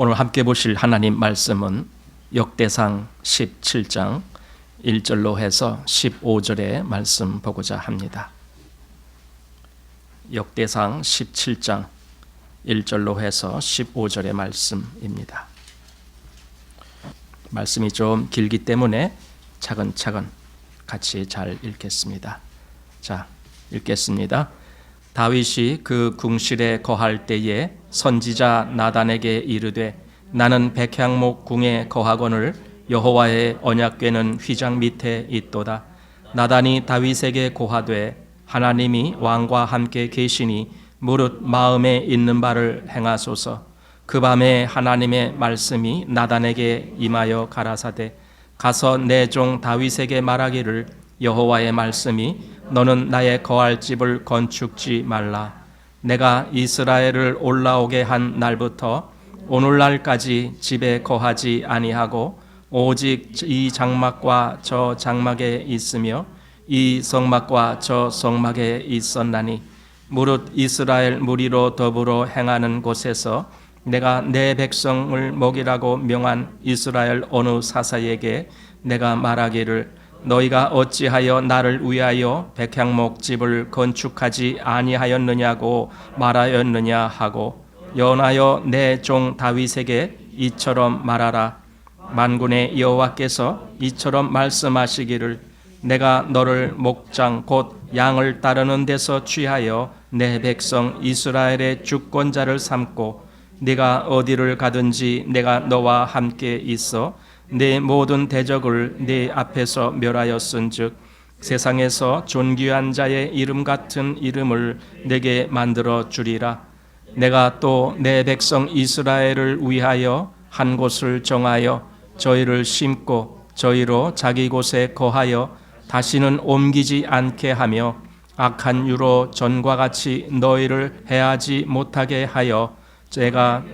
오늘 함께 보실 하나님 말씀은 역대상 17장 1절로 해서 15절의 말씀 보고자 합니다. 역대상 17장 1절로 해서 15절의 말씀입니다. 말씀이 좀 길기 때문에 차근차근 같이 잘 읽겠습니다. 자, 읽겠습니다. 다윗이 그 궁실에 거할 때에 선지자 나단에게 이르되 나는 백향목 궁에 거하거늘 여호와의 언약궤는 휘장 밑에 있도다. 나단이 다윗에게 고하되 하나님이 왕과 함께 계시니 무릇 마음에 있는 바를 행하소서. 그 밤에 하나님의 말씀이 나단에게 임하여 가라사대 가서 내 종 다윗에게 말하기를 여호와의 말씀이 너는 나의 거할 집을 건축지 말라. 내가 이스라엘을 올라오게 한 날부터 오늘날까지 집에 거하지 아니하고 오직 이 장막과 저 장막에 있으며 이 성막과 저 성막에 있었나니 무릇 이스라엘 무리로 더불어 행하는 곳에서 내가 내 백성을 먹이라고 명한 이스라엘 어느 사사에게 내가 말하기를 너희가 어찌하여 나를 위하여 백향목 집을 건축하지 아니하였느냐고 말하였느냐 하고 연하여 내 종 다윗에게 이처럼 말하라. 만군의 여호와께서 이처럼 말씀하시기를 내가 너를 목장 곧 양을 따르는 데서 취하여 내 백성 이스라엘의 주권자를 삼고 네가 어디를 가든지 내가 너와 함께 있어 네 모든 대적을 네 앞에서 멸하였은즉 세상에서 존귀한 자의 이름 같은 이름을 내게 만들어 주리라. 내가 또 내 백성 이스라엘을 위하여 한 곳을 정하여 저희를 심고 저희로 자기 곳에 거하여 다시는 옮기지 않게 하며 악한 유로 전과 같이 너희를 해하지 못하게 하여 제가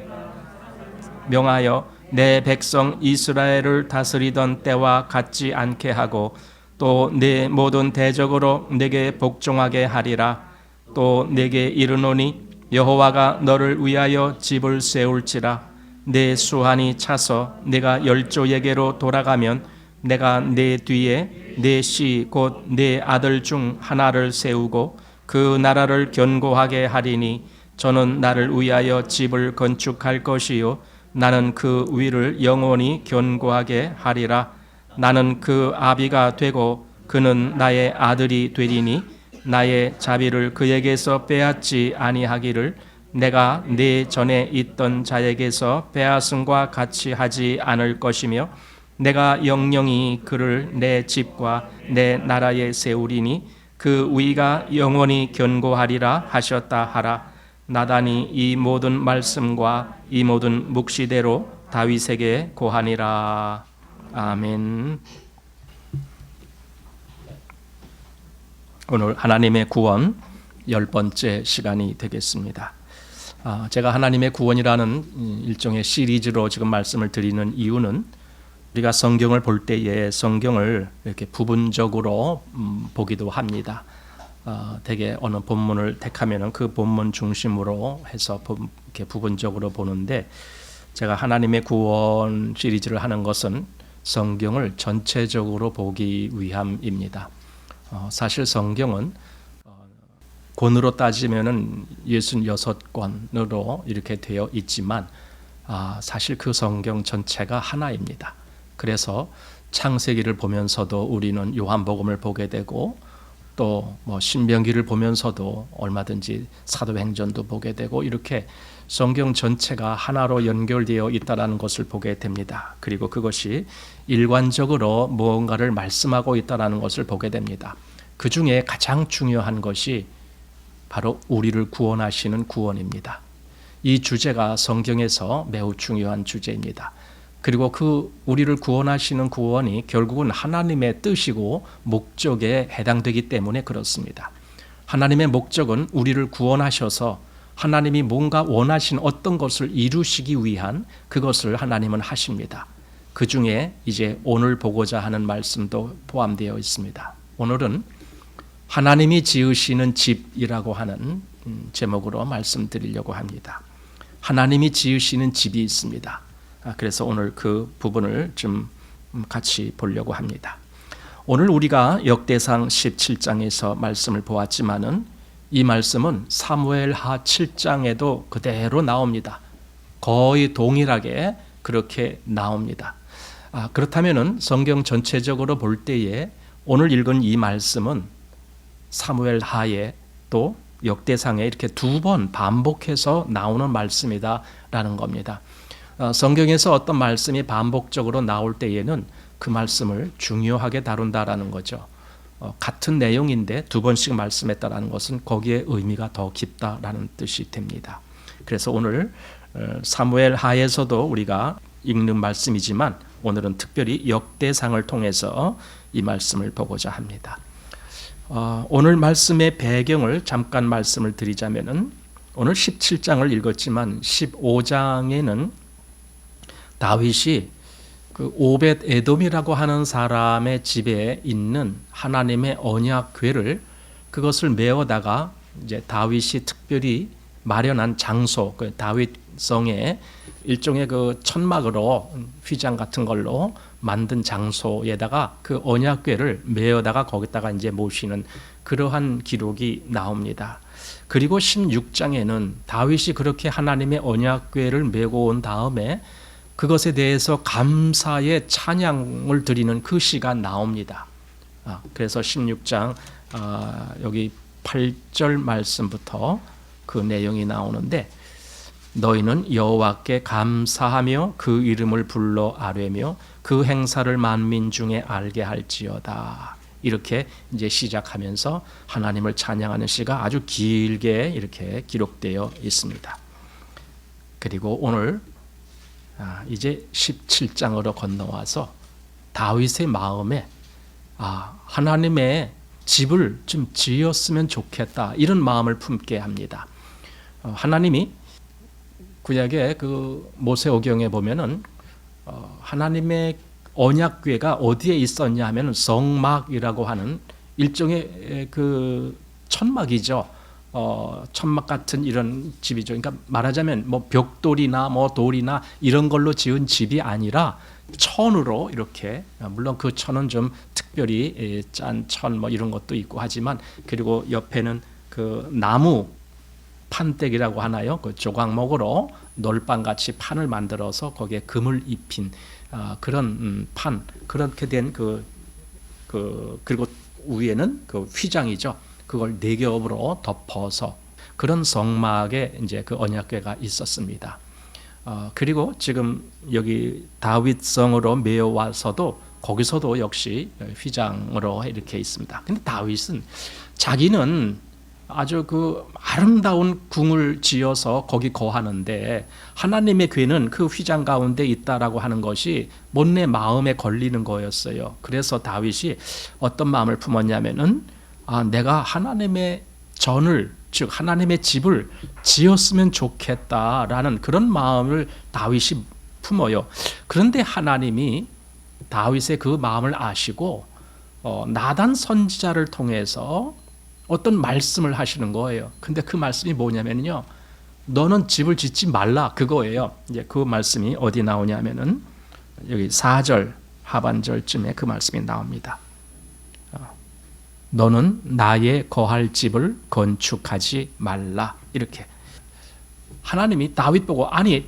명하여 내 백성 이스라엘을 다스리던 때와 같지 않게 하고 또 내 모든 대적으로 내게 복종하게 하리라. 또 내게 이르노니 여호와가 너를 위하여 집을 세울지라. 내 수한이 차서 내가 열조에게로 돌아가면 내가 내 뒤에 내 씨 곧 내 아들 중 하나를 세우고 그 나라를 견고하게 하리니 저는 나를 위하여 집을 건축할 것이요 나는 그 위를 영원히 견고하게 하리라. 나는 그 아비가 되고 그는 나의 아들이 되리니 나의 자비를 그에게서 빼앗지 아니하기를 내가 내 전에 있던 자에게서 빼앗음과 같이 하지 않을 것이며 내가 영영이 그를 내 집과 내 나라에 세우리니 그 위가 영원히 견고하리라 하셨다 하라. 나단이 이 모든 말씀과 이 모든 묵시대로 다윗에게 고하니라. 아멘. 오늘 하나님의 구원 10번째 시간이 되겠습니다. 제가 하나님의 구원이라는 일종의 시리즈로 지금 말씀을 드리는 이유는 우리가 성경을 볼 때에 성경을 이렇게 부분적으로 보기도 합니다. 대개 어느 본문을 택하면 그 본문 중심으로 해서 이렇게 부분적으로 보는데 제가 하나님의 구원 시리즈를 하는 것은 성경을 전체적으로 보기 위함입니다. 사실 성경은 권으로 따지면은 66권으로 이렇게 되어 있지만 사실 그 성경 전체가 하나입니다. 그래서 창세기를 보면서도 우리는 요한복음을 보게 되고 또 신명기를 보면서도 얼마든지 사도행전도 보게 되고 이렇게 성경 전체가 하나로 연결되어 있다는 것을 보게 됩니다. 그리고 그것이 일관적으로 무언가를 말씀하고 있다는 것을 보게 됩니다. 그 중에 가장 중요한 것이 바로 우리를 구원하시는 구원입니다. 이 주제가 성경에서 매우 중요한 주제입니다. 그리고 그 우리를 구원하시는 구원이 결국은 하나님의 뜻이고 목적에 해당되기 때문에 그렇습니다. 하나님의 목적은 우리를 구원하셔서 하나님이 뭔가 원하신 어떤 것을 이루시기 위한 그것을 하나님은 하십니다. 그 중에 이제 오늘 보고자 하는 말씀도 포함되어 있습니다. 오늘은 하나님이 지으시는 집이라고 하는 제목으로 말씀드리려고 합니다. 하나님이 지으시는 집이 있습니다. 그래서 오늘 그 부분을 좀 같이 보려고 합니다. 오늘 우리가 역대상 17장에서 말씀을 보았지만은 이 말씀은 사무엘하 7장에도 그대로 나옵니다. 거의 동일하게 그렇게 나옵니다. 그렇다면은 성경 전체적으로 볼 때에 오늘 읽은 이 말씀은 사무엘하에 또 역대상에 이렇게 두 번 반복해서 나오는 말씀이다라는 겁니다. 성경에서 어떤 말씀이 반복적으로 나올 때에는 그 말씀을 중요하게 다룬다라는 거죠. 같은 내용인데 두 번씩 말씀했다라는 것은 거기에 의미가 더 깊다라는 뜻이 됩니다. 그래서 오늘 사무엘하에서도 우리가 읽는 말씀이지만 오늘은 특별히 역대상을 통해서 이 말씀을 보고자 합니다. 오늘 말씀의 배경을 잠깐 말씀을 드리자면은 오늘 17장을 읽었지만 15장에는 다윗이 그 오벳 에돔이라고 하는 사람의 집에 있는 하나님의 언약궤를 그것을 메어다가 이제 다윗이 특별히 마련한 장소, 그 다윗성의 일종의 그 천막으로 휘장 같은 걸로 만든 장소에다가 그 언약궤를 메어다가 거기다가 이제 모시는 그러한 기록이 나옵니다. 그리고 16장에는 다윗이 그렇게 하나님의 언약궤를 메고 온 다음에 그것에 대해서 감사의 찬양을 드리는 그 시가 나옵니다. 그래서 16장 여기 8절 말씀부터 그 내용이 나오는데 너희는 여호와께 감사하며 그 이름을 불러 아뢰며 그 행사를 만민 중에 알게 할지어다. 이렇게 이제 시작하면서 하나님을 찬양하는 시가 아주 길게 이렇게 기록되어 있습니다. 그리고 오늘 이제 17장으로 건너와서 다윗의 마음에 하나님의 집을 좀 지었으면 좋겠다 이런 마음을 품게 합니다. 하나님이 구약의 그 모세오경에 보면은 하나님의 언약궤가 어디에 있었냐 하면 성막이라고 하는 일종의 그 천막이죠. 천막 같은 이런 집이죠. 그러니까 말하자면 뭐 벽돌이나 뭐 돌이나 이런 걸로 지은 집이 아니라 천으로 이렇게, 물론 그 천은 좀 특별히 짠 천 뭐 이런 것도 있고 하지만, 그리고 옆에는 그 나무 판댁이라고 하나요? 그 조각목으로 놀방같이 판을 만들어서 거기에 금을 입힌 그런 판, 그렇게 된 그리고 위에는 그 휘장이죠. 그걸 4겹으로 덮어서 그런 성막에 이제 그 언약궤가 있었습니다. 그리고 지금 여기 다윗성으로 메어 와서도 거기서도 역시 휘장으로 이렇게 있습니다. 근데 다윗은 자기는 아주 그 아름다운 궁을 지어서 거기 거하는데 하나님의 궤는 그 휘장 가운데 있다라고 하는 것이 못내 마음에 걸리는 거였어요. 그래서 다윗이 어떤 마음을 품었냐면은 내가 하나님의 전을, 즉 하나님의 집을 지었으면 좋겠다라는 그런 마음을 다윗이 품어요. 그런데 하나님이 다윗의 그 마음을 아시고 나단 선지자를 통해서 어떤 말씀을 하시는 거예요. 근데 그 말씀이 뭐냐면요, 너는 집을 짓지 말라, 그거예요. 이제 그 말씀이 어디 나오냐면은 여기 4절 하반절쯤에 그 말씀이 나옵니다. 너는 나의 거할 집을 건축하지 말라. 이렇게 하나님이 다윗 보고, 아니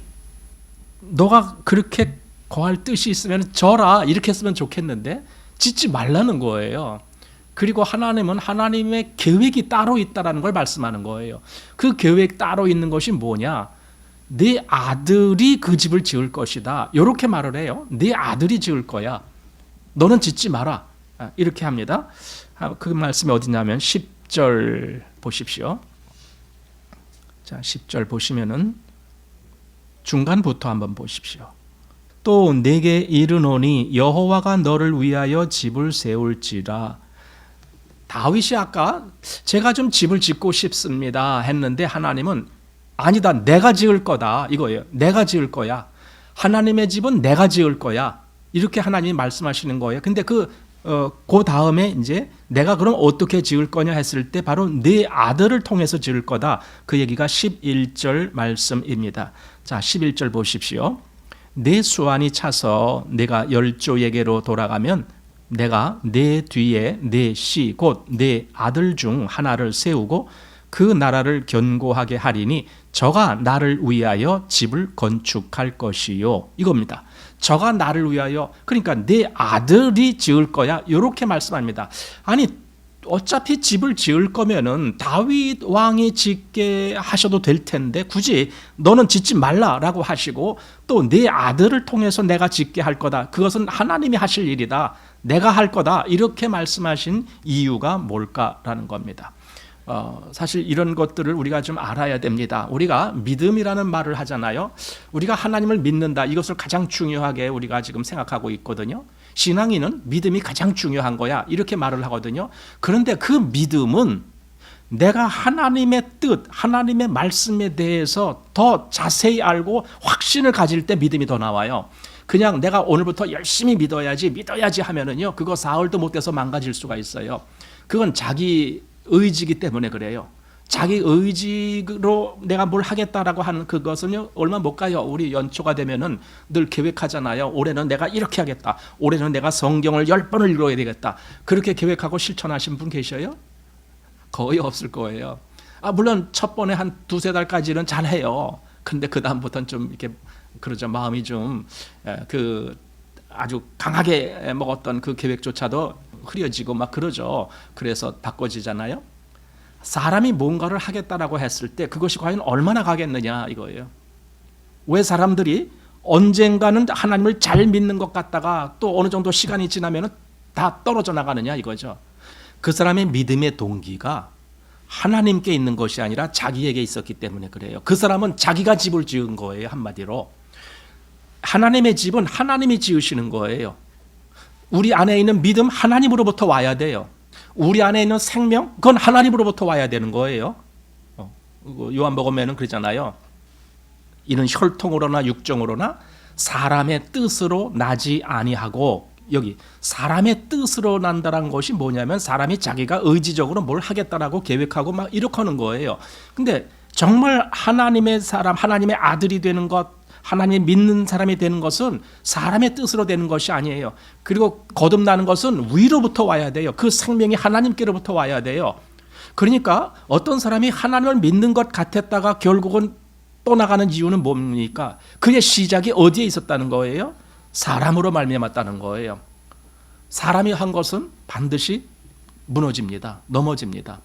너가 그렇게 거할 뜻이 있으면 져라, 이렇게 했으면 좋겠는데 짓지 말라는 거예요. 그리고 하나님은 하나님의 계획이 따로 있다는 걸 말씀하는 거예요. 그 계획 따로 있는 것이 뭐냐, 네 아들이 그 집을 지을 것이다, 이렇게 말을 해요. 네 아들이 지을 거야, 너는 짓지 마라, 이렇게 합니다. 그 말씀이 어디냐면 10절 보십시오. 자, 10절 보시면은 중간부터 한번 보십시오. 또 내게 이르노니 여호와가 너를 위하여 집을 세울지라. 다윗이 아까 제가 좀 집을 짓고 싶습니다 했는데 하나님은 아니다, 내가 지을 거다, 이거예요. 내가 지을 거야. 하나님의 집은 내가 지을 거야, 이렇게 하나님이 말씀하시는 거예요. 근데 그 그 다음에 이제 내가 그럼 어떻게 지을 거냐 했을 때 바로 네 아들을 통해서 지을 거다. 그 얘기가 11절 말씀입니다. 자, 11절 보십시오. 내 수완이 차서 내가 열조에게로 돌아가면 내가 내 뒤에 내 씨 곧 내 아들 중 하나를 세우고 그 나라를 견고하게 하리니 저가 나를 위하여 집을 건축할 것이요. 이겁니다. 저가 나를 위하여, 그러니까 내 아들이 지을 거야, 이렇게 말씀합니다. 아니 어차피 집을 지을 거면은 다윗 왕이 짓게 하셔도 될 텐데 굳이 너는 짓지 말라라고 하시고 또 내 아들을 통해서 내가 짓게 할 거다. 그것은 하나님이 하실 일이다. 내가 할 거다. 이렇게 말씀하신 이유가 뭘까라는 겁니다. 사실 이런 것들을 우리가 좀 알아야 됩니다. 우리가 믿음이라는 말을 하잖아요. 우리가 하나님을 믿는다. 이것을 가장 중요하게 우리가 지금 생각하고 있거든요. 신앙인은 믿음이 가장 중요한 거야. 이렇게 말을 하거든요. 그런데 그 믿음은 내가 하나님의 뜻, 하나님의 말씀에 대해서 더 자세히 알고 확신을 가질 때 믿음이 더 나와요. 그냥 내가 오늘부터 열심히 믿어야지 하면은요, 그거 사흘도 못 돼서 망가질 수가 있어요. 그건 자기 의지이기 때문에 그래요. 자기 의지로 내가 뭘 하겠다라고 하는 그것은요, 얼마 못 가요. 우리 연초가 되면은 늘 계획하잖아요. 올해는 내가 이렇게 하겠다. 올해는 내가 성경을 10번을 읽어야 되겠다. 그렇게 계획하고 실천하신 분 계셔요? 거의 없을 거예요. 물론 첫 번에 한 두세 달까지는 잘해요. 근데 그 다음부터는 좀 이렇게 그러죠. 마음이 좀 아주 강하게 먹었던 그 계획조차도 흐려지고 막 그러죠. 그래서 바꿔지잖아요. 사람이 뭔가를 하겠다라고 했을 때 그것이 과연 얼마나 가겠느냐 이거예요. 왜 사람들이 언젠가는 하나님을 잘 믿는 것 같다가 또 어느 정도 시간이 지나면 다 떨어져 나가느냐 이거죠. 그 사람의 믿음의 동기가 하나님께 있는 것이 아니라 자기에게 있었기 때문에 그래요. 그 사람은 자기가 집을 지은 거예요. 한마디로 하나님의 집은 하나님이 지으시는 거예요. 우리 안에 있는 믿음 하나님으로부터 와야 돼요. 우리 안에 있는 생명 그건 하나님으로부터 와야 되는 거예요. 요한복음에는 그러잖아요. 이는 혈통으로나 육정으로나 사람의 뜻으로 나지 아니하고, 여기 사람의 뜻으로 난다는 것이 뭐냐면 사람이 자기가 의지적으로 뭘 하겠다라고 계획하고 막 이렇게 하는 거예요. 근데 정말 하나님의 사람, 하나님의 아들이 되는 것, 하나님 믿는 사람이 되는 것은 사람의 뜻으로 되는 것이 아니에요. 그리고 거듭나는 것은 위로부터 와야 돼요. 그 생명이 하나님께로부터 와야 돼요. 그러니까 어떤 사람이 하나님을 믿는 것 같았다가 결국은 떠나가는 이유는 뭡니까? 그의 시작이 어디에 있었다는 거예요? 사람으로 말미암았다는 거예요. 사람이 한 것은 반드시 무너집니다. 넘어집니다.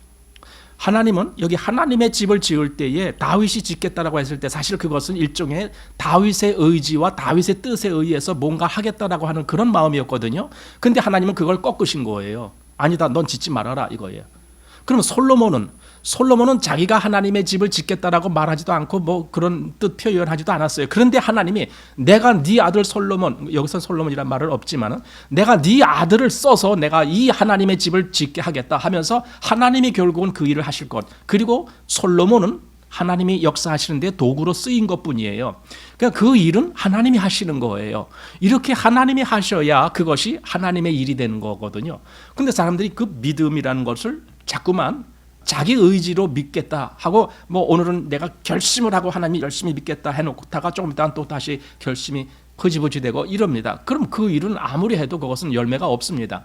하나님은 여기 하나님의 집을 지을 때에 다윗이 짓겠다라고 했을 때 사실 그것은 일종의 다윗의 의지와 다윗의 뜻에 의해서 뭔가 하겠다라고 하는 그런 마음이었거든요. 근데 하나님은 그걸 꺾으신 거예요. 아니다, 넌 짓지 말아라 이거예요. 그러면 솔로몬은 자기가 하나님의 집을 짓겠다라고 말하지도 않고 뭐 그런 뜻 표현하지도 않았어요. 그런데 하나님이 내가 네 아들 솔로몬, 여기서 솔로몬이란 말은 없지만은 내가 네 아들을 써서 내가 이 하나님의 집을 짓게 하겠다 하면서 하나님이 결국은 그 일을 하실 것. 그리고 솔로몬은 하나님이 역사하시는데 도구로 쓰인 것뿐이에요. 그러니까 그 일은 하나님이 하시는 거예요. 이렇게 하나님이 하셔야 그것이 하나님의 일이 되는 거거든요. 근데 사람들이 그 믿음이라는 것을 자꾸만 자기 의지로 믿겠다 하고 뭐 오늘은 내가 결심을 하고 하나님 열심히 믿겠다 해놓다가 조금 있다가 또 다시 결심이 흐지부지 되고 이럽니다. 그럼 그 일은 아무리 해도 그것은 열매가 없습니다.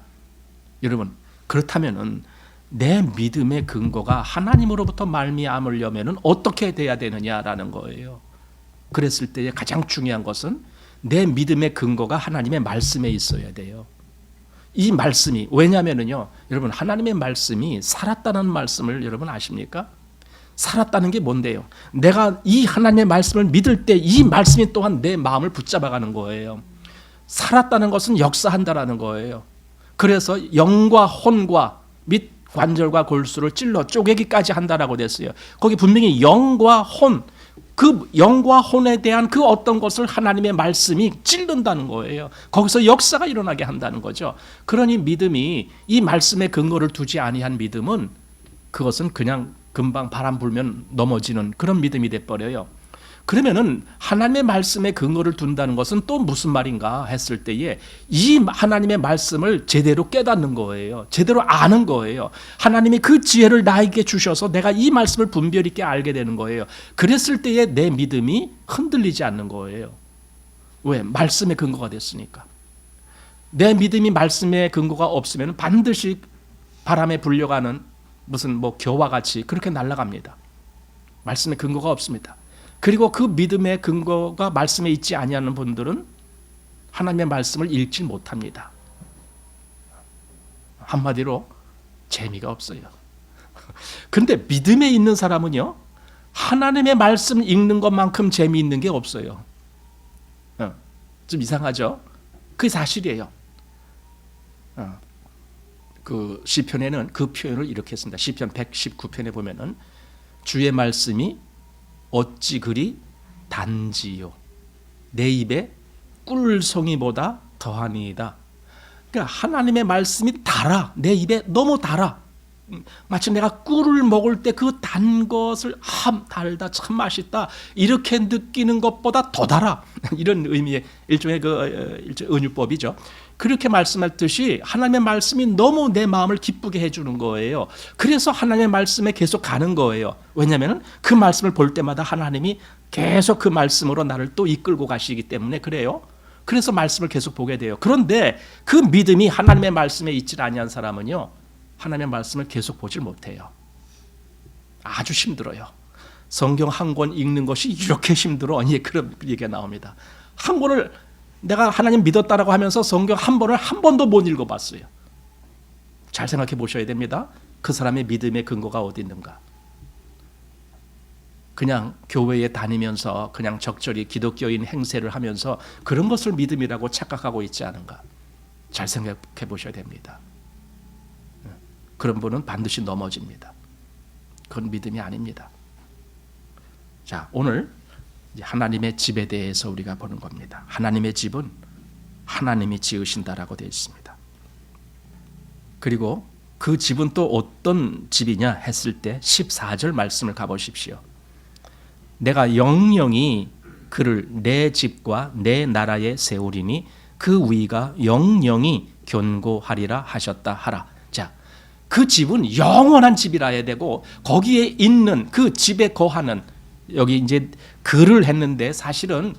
여러분, 그렇다면은 내 믿음의 근거가 하나님으로부터 말미암으려면은 어떻게 돼야 되느냐라는 거예요. 그랬을 때 가장 중요한 것은 내 믿음의 근거가 하나님의 말씀에 있어야 돼요. 이 말씀이, 왜냐면은요, 여러분, 하나님의 말씀이 살았다는 말씀을 여러분 아십니까? 살았다는 게 뭔데요? 내가 이 하나님의 말씀을 믿을 때 이 말씀이 또한 내 마음을 붙잡아가는 거예요. 살았다는 것은 역사한다라는 거예요. 그래서 영과 혼과 및 관절과 골수를 찔러 쪼개기까지 한다라고 됐어요. 거기 분명히 영과 혼, 그 영과 혼에 대한 그 어떤 것을 하나님의 말씀이 찔른다는 거예요. 거기서 역사가 일어나게 한다는 거죠. 그러니 믿음이 이 말씀에 근거를 두지 아니한 믿음은 그것은 그냥 금방 바람 불면 넘어지는 그런 믿음이 돼버려요. 그러면은 하나님의 말씀에 근거를 둔다는 것은 또 무슨 말인가 했을 때에 이 하나님의 말씀을 제대로 깨닫는 거예요. 제대로 아는 거예요. 하나님이 그 지혜를 나에게 주셔서 내가 이 말씀을 분별 있게 알게 되는 거예요. 그랬을 때에 내 믿음이 흔들리지 않는 거예요. 왜? 말씀의 근거가 됐으니까. 내 믿음이 말씀의 근거가 없으면 반드시 바람에 불려가는 무슨 뭐 겨와 같이 그렇게 날아갑니다. 말씀의 근거가 없습니다. 그리고 그 믿음의 근거가 말씀에 있지 아니하는 분들은 하나님의 말씀을 읽지 못합니다. 한마디로 재미가 없어요. 그런데 믿음에 있는 사람은요, 하나님의 말씀 읽는 것만큼 재미있는 게 없어요. 좀 이상하죠? 그게 사실이에요. 그 시편에는 그 표현을 이렇게 했습니다. 시편 119편에 보면은 주의 말씀이 어찌 그리 단지요 내 입에 꿀송이보다 더하니이다. 그러니까 하나님의 말씀이 달아. 내 입에 너무 달아. 마치 내가 꿀을 먹을 때 그 단 것을 달다 참 맛있다 이렇게 느끼는 것보다 더 달아. 이런 의미의 일종의 은유법이죠. 그렇게 말씀했듯이 하나님의 말씀이 너무 내 마음을 기쁘게 해주는 거예요. 그래서 하나님의 말씀에 계속 가는 거예요. 왜냐하면 그 말씀을 볼 때마다 하나님이 계속 그 말씀으로 나를 또 이끌고 가시기 때문에 그래요. 그래서 말씀을 계속 보게 돼요. 그런데 그 믿음이 하나님의 말씀에 있지 아니한 사람은요, 하나님의 말씀을 계속 보질 못해요. 아주 힘들어요. 성경 한 권 읽는 것이 이렇게 힘들어. 그런 얘기가 나옵니다. 한 권을 내가 하나님 믿었다라고 하면서 성경 한 번을 한 번도 못 읽어봤어요. 잘 생각해 보셔야 됩니다. 그 사람의 믿음의 근거가 어디 있는가? 그냥 교회에 다니면서 그냥 적절히 기독교인 행세를 하면서 그런 것을 믿음이라고 착각하고 있지 않은가? 잘 생각해 보셔야 됩니다. 그런 분은 반드시 넘어집니다. 그건 믿음이 아닙니다. 자, 오늘 하나님의 집에 대해서 우리가 보는 겁니다. 하나님의 집은 하나님이 지으신다라고 되어 있습니다. 그리고 그 집은 또 어떤 집이냐 했을 때 14절 말씀을 가보십시오. 내가 영영이 그를 내 집과 내 나라에 세우리니 그 위가 영영이 견고하리라 하셨다 하라. 자, 그 집은 영원한 집이라 해야 되고 거기에 있는 그 집에 거하는, 여기 이제 글을 했는데 사실은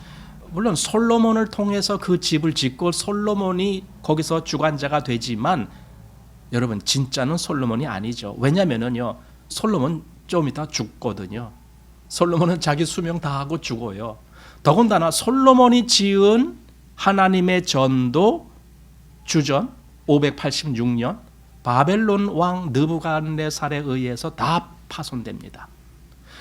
물론 솔로몬을 통해서 그 집을 짓고 솔로몬이 거기서 주관자가 되지만 여러분 진짜는 솔로몬이 아니죠. 왜냐면은요, 솔로몬 좀 이따 죽거든요. 솔로몬은 자기 수명 다 하고 죽어요. 더군다나 솔로몬이 지은 하나님의 전도 주전 586년 바벨론 왕 느부갓네살에 의해서 다 파손됩니다.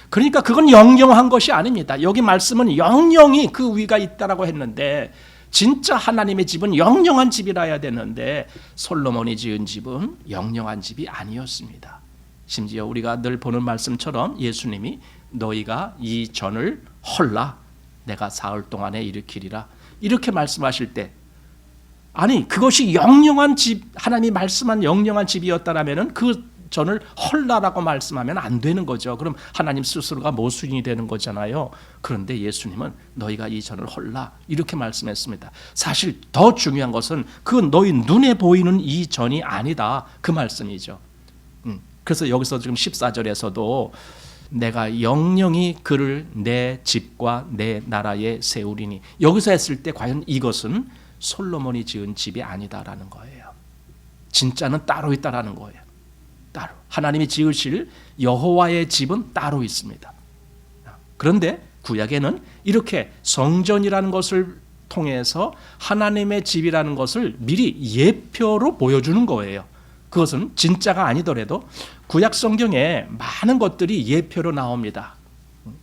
그러니까 그건 영영한 것이 아닙니다. 여기 말씀은 영영이 그 위가 있다라고 했는데 진짜 하나님의 집은 영영한 집이라 해야 되는데 솔로몬이 지은 집은 영영한 집이 아니었습니다. 심지어 우리가 늘 보는 말씀처럼 예수님이 너희가 이 전을 헐라 내가 사흘 동안에 일으키리라 이렇게 말씀하실 때, 아니 그것이 영영한 집, 하나님이 말씀한 영영한 집이었다라면은 그 전을 헐라라고 말씀하면 안 되는 거죠. 그럼 하나님 스스로가 모순이 되는 거잖아요. 그런데 예수님은 너희가 이 전을 헐라 이렇게 말씀했습니다. 사실 더 중요한 것은 그 너희 눈에 보이는 이 전이 아니다 그 말씀이죠. 그래서 여기서 지금 14절에서도 내가 영영이 그를 내 집과 내 나라에 세우리니, 여기서 했을 때 과연 이것은 솔로몬이 지은 집이 아니다라는 거예요. 진짜는 따로 있다라는 거예요. 따로 하나님이 지으실 여호와의 집은 따로 있습니다. 그런데 구약에는 이렇게 성전이라는 것을 통해서 하나님의 집이라는 것을 미리 예표로 보여주는 거예요. 그것은 진짜가 아니더라도 구약 성경에 많은 것들이 예표로 나옵니다.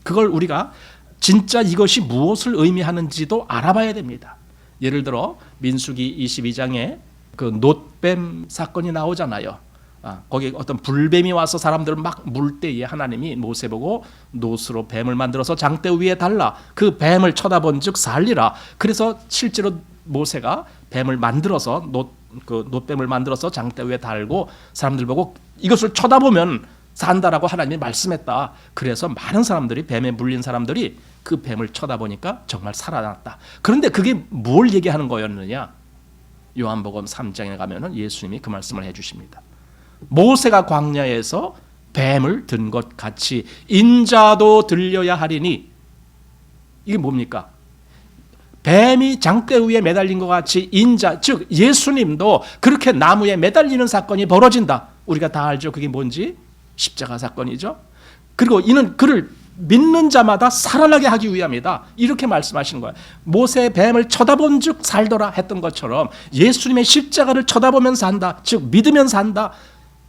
그걸 우리가 진짜 이것이 무엇을 의미하는지도 알아봐야 됩니다. 예를 들어 민수기 22장에 그 놋뱀 사건이 나오잖아요. 거기 어떤 불뱀이 와서 사람들을 막 물 때에 하나님이 모세 보고 놋으로 뱀을 만들어서 장대 위에 달라 그 뱀을 쳐다본즉 살리라. 그래서 실제로 모세가 뱀을 만들어서 놋뱀을 만들어서 장대 위에 달고 사람들 보고 이것을 쳐다보면 산다라고 하나님이 말씀했다. 그래서 많은 사람들이 뱀에 물린 사람들이 그 뱀을 쳐다보니까 정말 살아났다. 그런데 그게 뭘 얘기하는 거였느냐? 요한복음 3장에 가면은 예수님이 그 말씀을 해주십니다. 모세가 광야에서 뱀을 든 것 같이 인자도 들려야 하리니, 이게 뭡니까? 뱀이 장대 위에 매달린 것 같이 인자, 즉 예수님도 그렇게 나무에 매달리는 사건이 벌어진다. 우리가 다 알죠. 그게 뭔지? 십자가 사건이죠. 그리고 이는 그를 믿는 자마다 살아나게 하기 위함이다. 이렇게 말씀하시는 거예요. 모세의 뱀을 쳐다본 즉 살더라 했던 것처럼 예수님의 십자가를 쳐다보면서 한다. 즉 믿으면서 한다.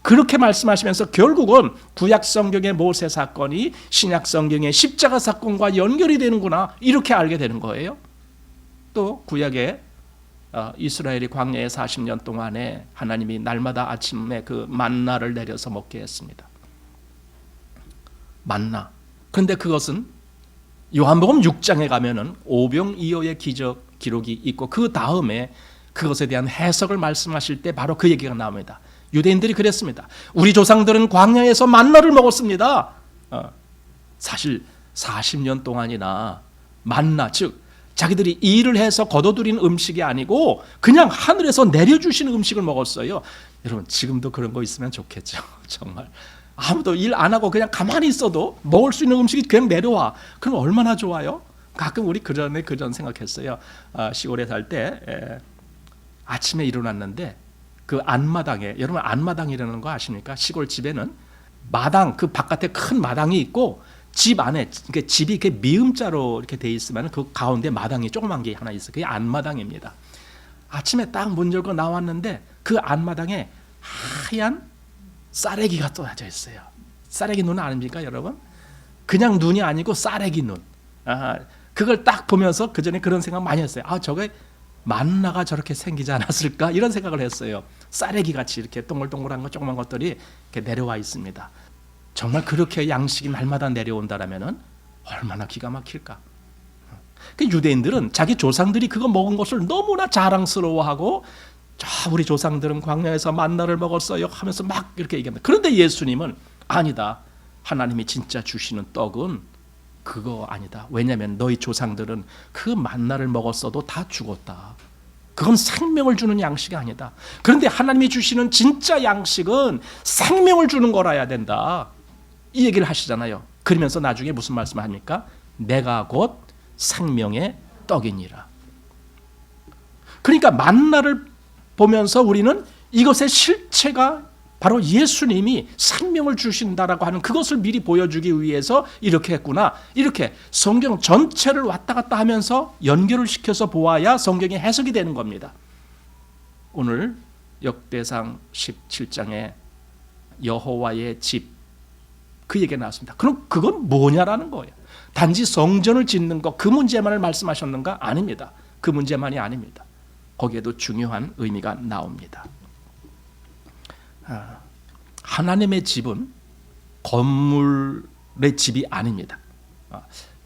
그렇게 말씀하시면서 결국은 구약 성경의 모세 사건이 신약 성경의 십자가 사건과 연결이 되는구나, 이렇게 알게 되는 거예요. 또 구약의 이스라엘이 광야에 40년 동안에 하나님이 날마다 아침에 그 만나를 내려서 먹게 했습니다. 만나. 그런데 그것은 요한복음 6장에 가면은 오병이어의 기록이 있고 그 다음에 그것에 대한 해석을 말씀하실 때 바로 그 얘기가 나옵니다. 유대인들이 그랬습니다. 우리 조상들은 광야에서 만나를 먹었습니다. 사실 40년 동안이나 만나, 즉 자기들이 일을 해서 거둬들인 음식이 아니고 그냥 하늘에서 내려주시는 음식을 먹었어요. 여러분 지금도 그런 거 있으면 좋겠죠. 정말 아무도 일 안 하고 그냥 가만히 있어도 먹을 수 있는 음식이 그냥 내려와. 그럼 얼마나 좋아요? 가끔 우리 그전 생각했어요. 시골에 살 때 아침에 일어났는데 그 안마당에, 여러분 안마당이라는 거 아십니까? 시골 집에는 마당, 그 바깥에 큰 마당이 있고 집 안에, 그러니까 집이 이렇게 미음자로 이렇게 돼 있으면 그 가운데 마당이 조그만 게 하나 있어요. 그게 안마당입니다. 아침에 딱 문 열고 나왔는데 그 안마당에 하얀 쌀래기가 떠나져 있어요. 쌀래기 눈 아닙니까, 여러분? 그냥 눈이 아니고 쌀래기 눈. 그걸 딱 보면서 그 전에 그런 생각 많이 했어요. 저게 만나가 저렇게 생기지 않았을까? 이런 생각을 했어요. 쌀래기 같이 이렇게 동글동글한 거, 조그만 것들이 이렇게 내려와 있습니다. 정말 그렇게 양식이 날마다 내려온다라면은 얼마나 기가 막힐까? 그 유대인들은 자기 조상들이 그거 먹은 것을 너무나 자랑스러워하고, 우리 조상들은 광야에서 만나를 먹었어요 하면서 막 이렇게 얘기합니다. 그런데 예수님은 아니다. 하나님이 진짜 주시는 떡은 그거 아니다. 왜냐하면 너희 조상들은 그 만나를 먹었어도 다 죽었다. 그건 생명을 주는 양식이 아니다. 그런데 하나님이 주시는 진짜 양식은 생명을 주는 거라야 된다. 이 얘기를 하시잖아요. 그러면서 나중에 무슨 말씀을 합니까? 내가 곧 생명의 떡이니라. 그러니까 만나를 보면서 우리는 이것의 실체가 바로 예수님이 생명을 주신다라고 하는 그것을 미리 보여주기 위해서 이렇게 했구나. 이렇게 성경 전체를 왔다 갔다 하면서 연결을 시켜서 보아야 성경이 해석이 되는 겁니다. 오늘 역대상 17장에 여호와의 집, 그 얘기가 나왔습니다. 그럼 그건 뭐냐라는 거예요. 단지 성전을 짓는 것, 그 문제만을 말씀하셨는가? 아닙니다. 그 문제만이 아닙니다. 거기에도 중요한 의미가 나옵니다. 하나님의 집은 건물의 집이 아닙니다.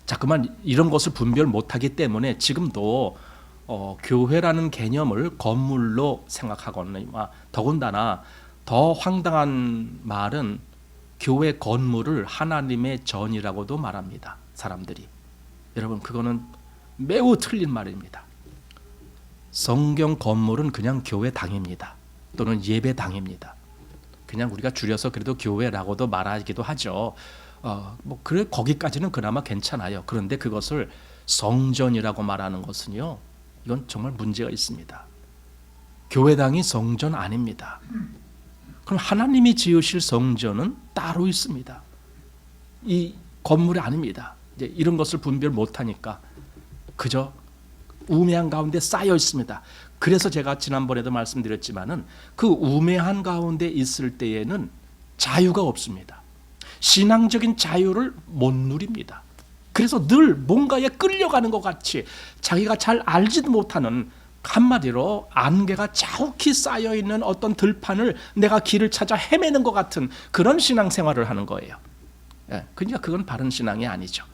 자꾸만 이런 것을 분별 못하기 때문에 지금도 교회라는 개념을 건물로 생각하거나, 더군다나 더 황당한 말은 교회 건물을 하나님의 전이라고도 말합니다. 사람들이. 여러분 그거는 매우 틀린 말입니다. 성경 건물은 그냥 교회당입니다. 또는 예배당입니다. 그냥 우리가 줄여서 그래도 교회라고도 말하기도 하죠. 그래 거기까지는 그나마 괜찮아요. 그런데 그것을 성전이라고 말하는 것은요, 이건 정말 문제가 있습니다. 교회당이 성전 아닙니다. 그럼 하나님이 지으실 성전은 따로 있습니다. 이 건물이 아닙니다. 이제 이런 것을 분별 못하니까 그저 우매한 가운데 쌓여 있습니다. 그래서 제가 지난번에도 말씀드렸지만은 그 우매한 가운데 있을 때에는 자유가 없습니다. 신앙적인 자유를 못 누립니다. 그래서 늘 뭔가에 끌려가는 것 같이 자기가 잘 알지도 못하는, 한마디로 안개가 자욱히 쌓여있는 어떤 들판을 내가 길을 찾아 헤매는 것 같은 그런 신앙생활을 하는 거예요. 그러니까 그건 바른 신앙이 아니죠.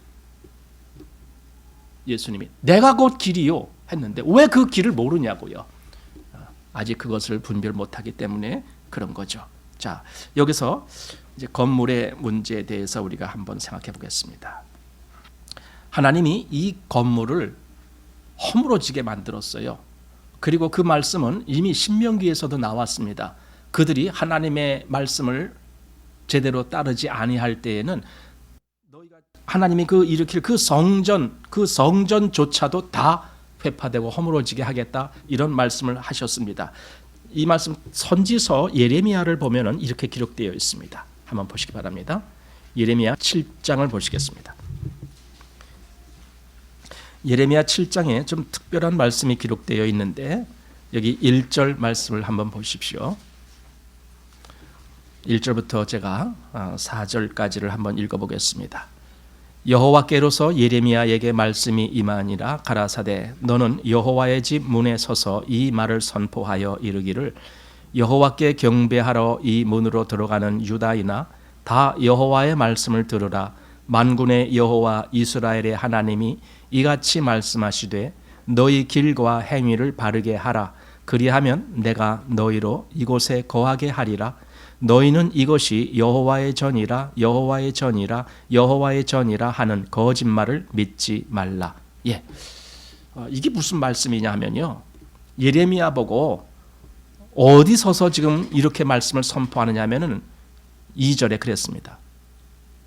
예수님이 내가 곧 길이요 했는데 왜 그 길을 모르냐고요. 아직 그것을 분별 못하기 때문에 그런 거죠. 자, 여기서 이제 건물의 문제에 대해서 우리가 한번 생각해 보겠습니다. 하나님이 이 건물을 허물어지게 만들었어요. 그리고 그 말씀은 이미 신명기에서도 나왔습니다. 그들이 하나님의 말씀을 제대로 따르지 아니할 때에는 너희가 하나님이 일으킬 그 성전조차도 다 회파되고 허물어지게 하겠다, 이런 말씀을 하셨습니다. 이 말씀 선지서 예레미야를 보면은 이렇게 기록되어 있습니다. 한번 보시기 바랍니다. 예레미야 7장을 보시겠습니다. 예레미야 7장에 좀 특별한 말씀이 기록되어 있는데 여기 1절 말씀을 한번 보십시오. 1절부터 제가 4절까지를 한번 읽어보겠습니다. 여호와께로서 예레미야에게 말씀이 임하니라. 가라사대 너는 여호와의 집 문에 서서 이 말을 선포하여 이르기를 여호와께 경배하러 이 문으로 들어가는 유다이나 다 여호와의 말씀을 들으라. 만군의 여호와 이스라엘의 하나님이 이같이 말씀하시되 너희 길과 행위를 바르게 하라. 그리하면 내가 너희로 이곳에 거하게 하리라. 너희는 이것이 여호와의 전이라 여호와의 전이라 여호와의 전이라 하는 거짓말을 믿지 말라. 이게 무슨 말씀이냐면요, 예레미야 보고 어디 서서 지금 이렇게 말씀을 선포하느냐면은 2절에 그랬습니다.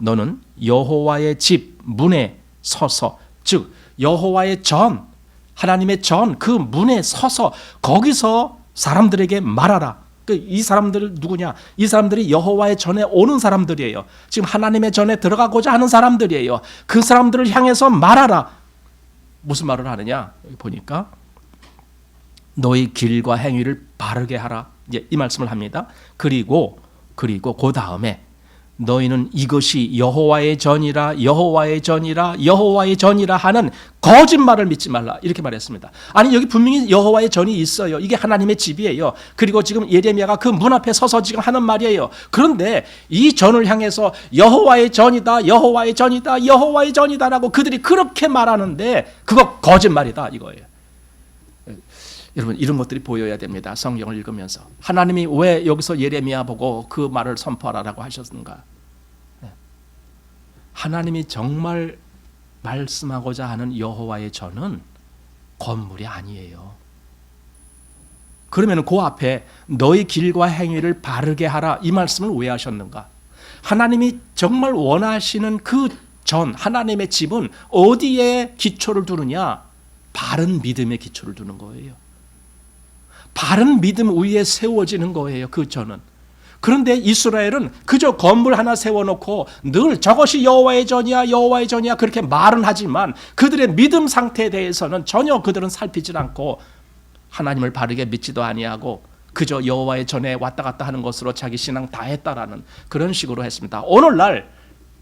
너는 여호와의 집 문에 서서, 즉 여호와의 전, 하나님의 전, 그 문에 서서 거기서 사람들에게 말하라. 이 사람들 누구냐? 이 사람들이 여호와의 전에 오는 사람들이에요. 지금 하나님의 전에 들어가고자 하는 사람들이에요. 그 사람들을 향해서 말하라. 무슨 말을 하느냐? 여기 보니까 너희 길과 행위를 바르게 하라. 이제 이 말씀을 합니다. 그리고 그 다음에 너희는 이것이 여호와의 전이라 여호와의 전이라 여호와의 전이라 하는 거짓말을 믿지 말라, 이렇게 말했습니다. 아니 여기 분명히 여호와의 전이 있어요. 이게 하나님의 집이에요. 그리고 지금 예레미야가 그 문 앞에 서서 지금 하는 말이에요. 그런데 이 전을 향해서 여호와의 전이다 여호와의 전이다 여호와의 전이다라고 그들이 그렇게 말하는데 그거 거짓말이다 이거예요. 여러분, 이런 것들이 보여야 됩니다. 성경을 읽으면서 하나님이 왜 여기서 예레미야 보고 그 말을 선포하라고 하셨는가? 하나님이 정말 말씀하고자 하는 여호와의 전은 건물이 아니에요. 그러면 그 앞에 너희 길과 행위를 바르게 하라, 이 말씀을 왜 하셨는가? 하나님이 정말 원하시는 그 전, 하나님의 집은 어디에 기초를 두느냐? 바른 믿음에 기초를 두는 거예요. 바른 믿음 위에 세워지는 거예요, 그 전은. 그런데 이스라엘은 그저 건물 하나 세워놓고 늘 저것이 여호와의 전이야 여호와의 전이야 그렇게 말은 하지만 그들의 믿음 상태에 대해서는 전혀 그들은 살피질 않고 하나님을 바르게 믿지도 아니하고 그저 여호와의 전에 왔다 갔다 하는 것으로 자기 신앙 다 했다라는 그런 식으로 했습니다. 오늘날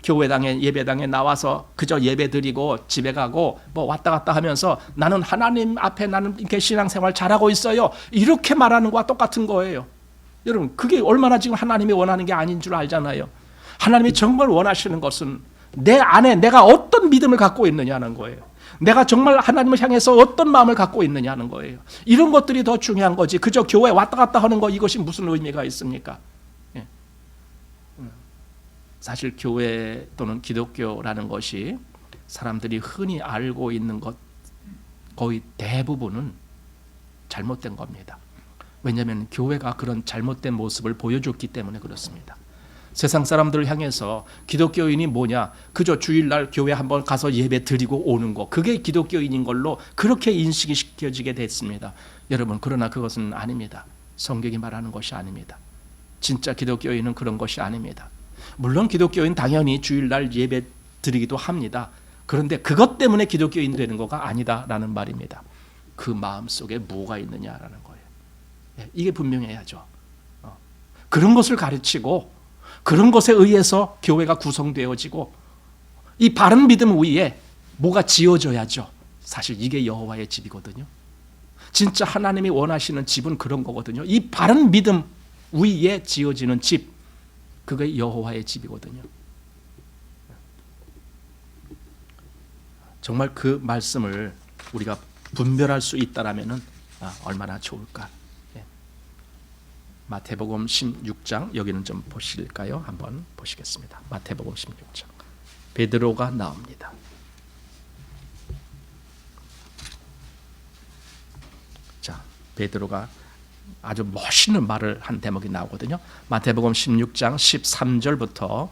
교회당에 예배당에 나와서 그저 예배 드리고 집에 가고 뭐 왔다 갔다 하면서 나는 하나님 앞에 나는 이렇게 신앙생활 잘하고 있어요, 이렇게 말하는 것과 똑같은 거예요. 여러분, 그게 얼마나 지금 하나님이 원하는 게 아닌 줄 알잖아요. 하나님이 정말 원하시는 것은 내 안에 내가 어떤 믿음을 갖고 있느냐는 거예요. 내가 정말 하나님을 향해서 어떤 마음을 갖고 있느냐는 거예요. 이런 것들이 더 중요한 거지 그저 교회 왔다 갔다 하는 거, 이것이 무슨 의미가 있습니까? 사실 교회 또는 기독교라는 것이 사람들이 흔히 알고 있는 것 거의 대부분은 잘못된 겁니다. 왜냐하면 교회가 그런 잘못된 모습을 보여줬기 때문에 그렇습니다. 세상 사람들을 향해서 기독교인이 뭐냐, 그저 주일날 교회 한번 가서 예배 드리고 오는 거, 그게 기독교인인 걸로 그렇게 인식이 시켜지게 됐습니다. 여러분, 그러나 그것은 아닙니다. 성경이 말하는 것이 아닙니다. 진짜 기독교인은 그런 것이 아닙니다. 물론 기독교인 당연히 주일날 예배 드리기도 합니다. 그런데 그것 때문에 기독교인 되는 거가 아니다라는 말입니다. 그 마음속에 뭐가 있느냐라는 거예요. 이게 분명해야죠. 그런 것을 가르치고 그런 것에 의해서 교회가 구성되어지고 이 바른 믿음 위에 뭐가 지어져야죠. 사실 이게 여호와의 집이거든요. 진짜 하나님이 원하시는 집은 그런 거거든요. 이 바른 믿음 위에 지어지는 집, 그게 여호와의 집이거든요. 정말 그 말씀을 우리가 분별할 수 있다라면은 얼마나 좋을까. 마태복음 16장, 여기는 좀 보실까요? 한번 보시겠습니다. 마태복음 16장. 베드로가 나옵니다. 자, 베드로가 아주 멋있는 말을 한 대목이 나오거든요. 마태복음 16장 13절부터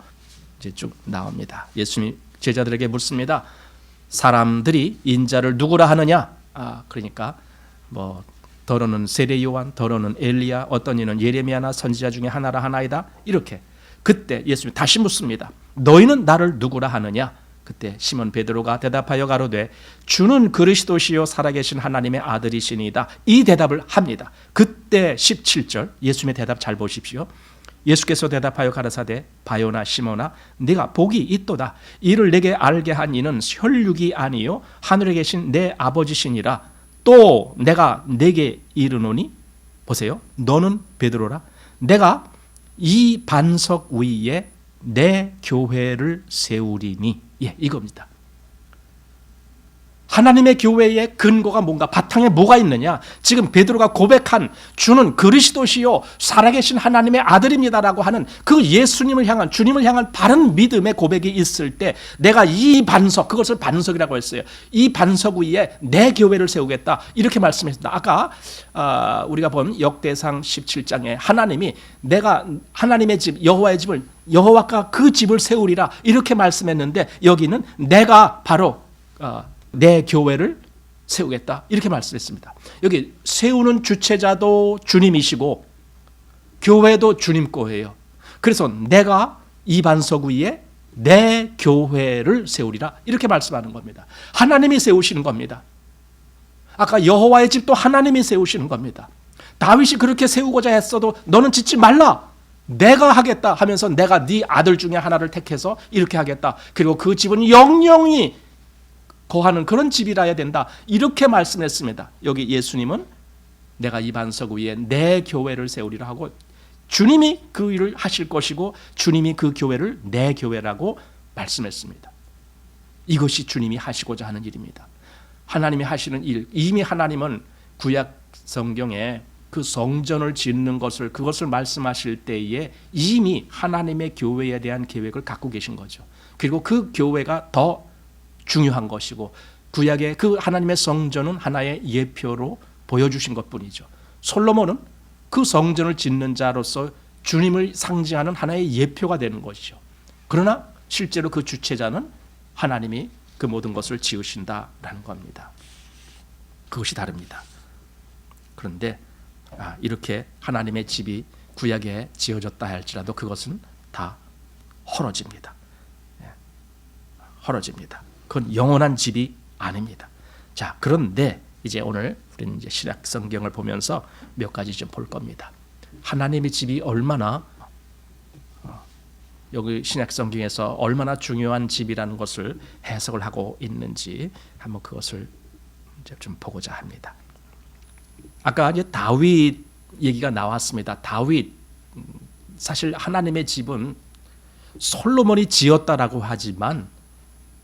이제 쭉 나옵니다. 예수님이 제자들에게 묻습니다. 사람들이 인자를 누구라 하느냐? 그러니까 뭐 더러는 세례 요한, 더러는 엘리야, 어떤 이는 예레미야나 선지자 중에 하나라 하나이다. 이렇게 그때 예수님이 다시 묻습니다. 너희는 나를 누구라 하느냐? 그때 시몬 베드로가 대답하여 가로되 주는 그리스도시요 살아계신 하나님의 아들이시니이다. 이 대답을 합니다. 그때 17절 예수님의 대답 잘 보십시오. 예수께서 대답하여 가라사대 바요나 시몬아 네가 복이 있도다. 이를 내게 알게 한 이는 혈육이 아니요 하늘에 계신 내 아버지시니라. 또 내가 내게 이르노니 보세요. 너는 베드로라. 내가 이 반석 위에 내 교회를 세우리니. 이겁니다. 하나님의 교회의 근거가 뭔가, 바탕에 뭐가 있느냐? 지금 베드로가 고백한 주는 그리스도시요 살아계신 하나님의 아들입니다라고 하는 그 예수님을 향한, 주님을 향한 바른 믿음의 고백이 있을 때 내가 이 반석, 그것을 반석이라고 했어요. 이 반석 위에 내 교회를 세우겠다 이렇게 말씀했습니다. 아까 우리가 본 역대상 17장에 하나님이 내가 하나님의 집 여호와의 집을, 여호와가 그 집을 세우리라 이렇게 말씀했는데 여기는 내가 바로 내 교회를 세우겠다 이렇게 말씀했습니다. 여기 세우는 주체자도 주님이시고 교회도 주님 거예요. 그래서 내가 이 반석 위에 내 교회를 세우리라 이렇게 말씀하는 겁니다. 하나님이 세우시는 겁니다. 아까 여호와의 집도 하나님이 세우시는 겁니다. 다윗이 그렇게 세우고자 했어도 너는 짓지 말라. 내가 하겠다 하면서 내가 네 아들 중에 하나를 택해서 이렇게 하겠다. 그리고 그 집은 영영이 거하는 그런 집이라야 된다. 이렇게 말씀했습니다. 여기 예수님은 내가 이 반석 위에 내 교회를 세우리라 하고 주님이 그 일을 하실 것이고 주님이 그 교회를 내 교회라고 말씀했습니다. 이것이 주님이 하시고자 하는 일입니다. 하나님이 하시는 일, 이미 하나님은 구약 성경에 그 성전을 짓는 것을, 그것을 말씀하실 때에 이미 하나님의 교회에 대한 계획을 갖고 계신 거죠. 그리고 그 교회가 더 중요한 것이고 구약의 그 하나님의 성전은 하나의 예표로 보여주신 것뿐이죠. 솔로몬은 그 성전을 짓는 자로서 주님을 상징하는 하나의 예표가 되는 것이죠. 그러나 실제로 그 주체자는 하나님이 그 모든 것을 지으신다라는 겁니다. 그것이 다릅니다. 그런데 이렇게 하나님의 집이 구약에 지어졌다 할지라도 그것은 다 헐어집니다. 헐어집니다. 그건 영원한 집이 아닙니다. 자, 그런데 이제 오늘 우리는 이제 신약 성경을 보면서 몇 가지 좀 볼 겁니다. 하나님의 집이 얼마나 여기 신약 성경에서 얼마나 중요한 집이라는 것을 해석을 하고 있는지 한번 그것을 이제 좀 보고자 합니다. 아까 이제 다윗 얘기가 나왔습니다. 다윗, 사실 하나님의 집은 솔로몬이 지었다라고 하지만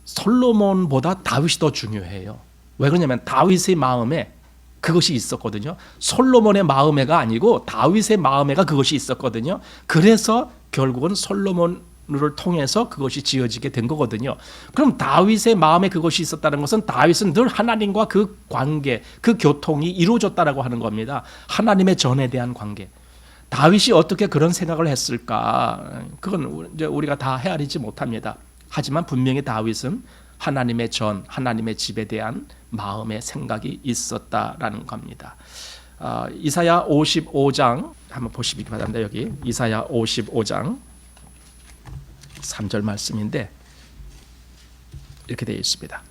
솔로몬보다 다윗이 더 중요해요. 왜 그러냐면 다윗의 마음에 그것이 있었거든요. 솔로몬의 마음에가 아니고 다윗의 마음에가 그것이 있었거든요. 그래서 결국은 솔로몬을 통해서 그것이 지어지게 된 거거든요. 그럼 다윗의 마음에 그것이 있었다는 것은 다윗은 늘 하나님과 그 관계, 그 교통이 이루어졌다라고 하는 겁니다. 하나님의 전에 대한 관계. 다윗이 어떻게 그런 생각을 했을까? 그건 이제 우리가 다 헤아리지 못합니다. 하지만 분명히 다윗은 하나님의 전, 하나님의 집에 대한 마음의 생각이 있었다라는 겁니다. 이사야 55장 한번 보시기 바랍니다. 여기 이사야 55장 3절 말씀인데 이렇게 되어 있습니다.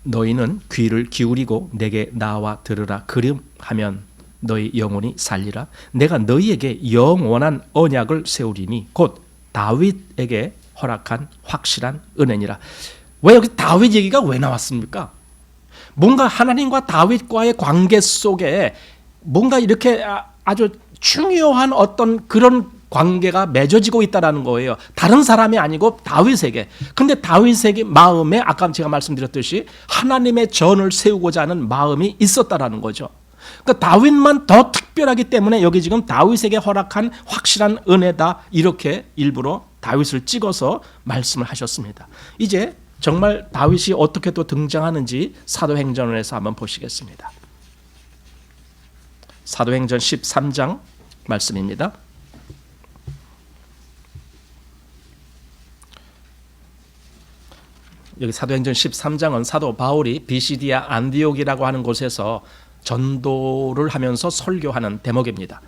너희는 귀를 기울이고 내게 나와 들으라. 그리하면 너희 영혼이 살리라. 내가 너희에게 영원한 언약을 세우리니 곧 다윗에게 허락한 확실한 은혜니라. 왜 여기 다윗 얘기가 왜 나왔습니까? 뭔가 하나님과 다윗과의 관계 속에 뭔가 이렇게 아주 중요한 어떤 그런 관계가 맺어지고 있다는 거예요. 다른 사람이 아니고 다윗에게. 그런데 다윗에게 마음에 아까 제가 말씀드렸듯이 하나님의 전을 세우고자 하는 마음이 있었다라는 거죠. 그러니까 다윗만 더 특별하기 때문에 여기 지금 다윗에게 허락한 확실한 은혜다 이렇게 일부러 다윗을 찍어서 말씀을 하셨습니다. 이제 정말 다윗이 어떻게 또 등장하는지 사도행전에서 한번 보시겠습니다. 사도행전 13장 말씀입니다. 여기 사도행전 13장은 사도 바울이 비시디아 안디옥이라고 하는 곳에서 전도를 하면서 설교하는 대목입니다.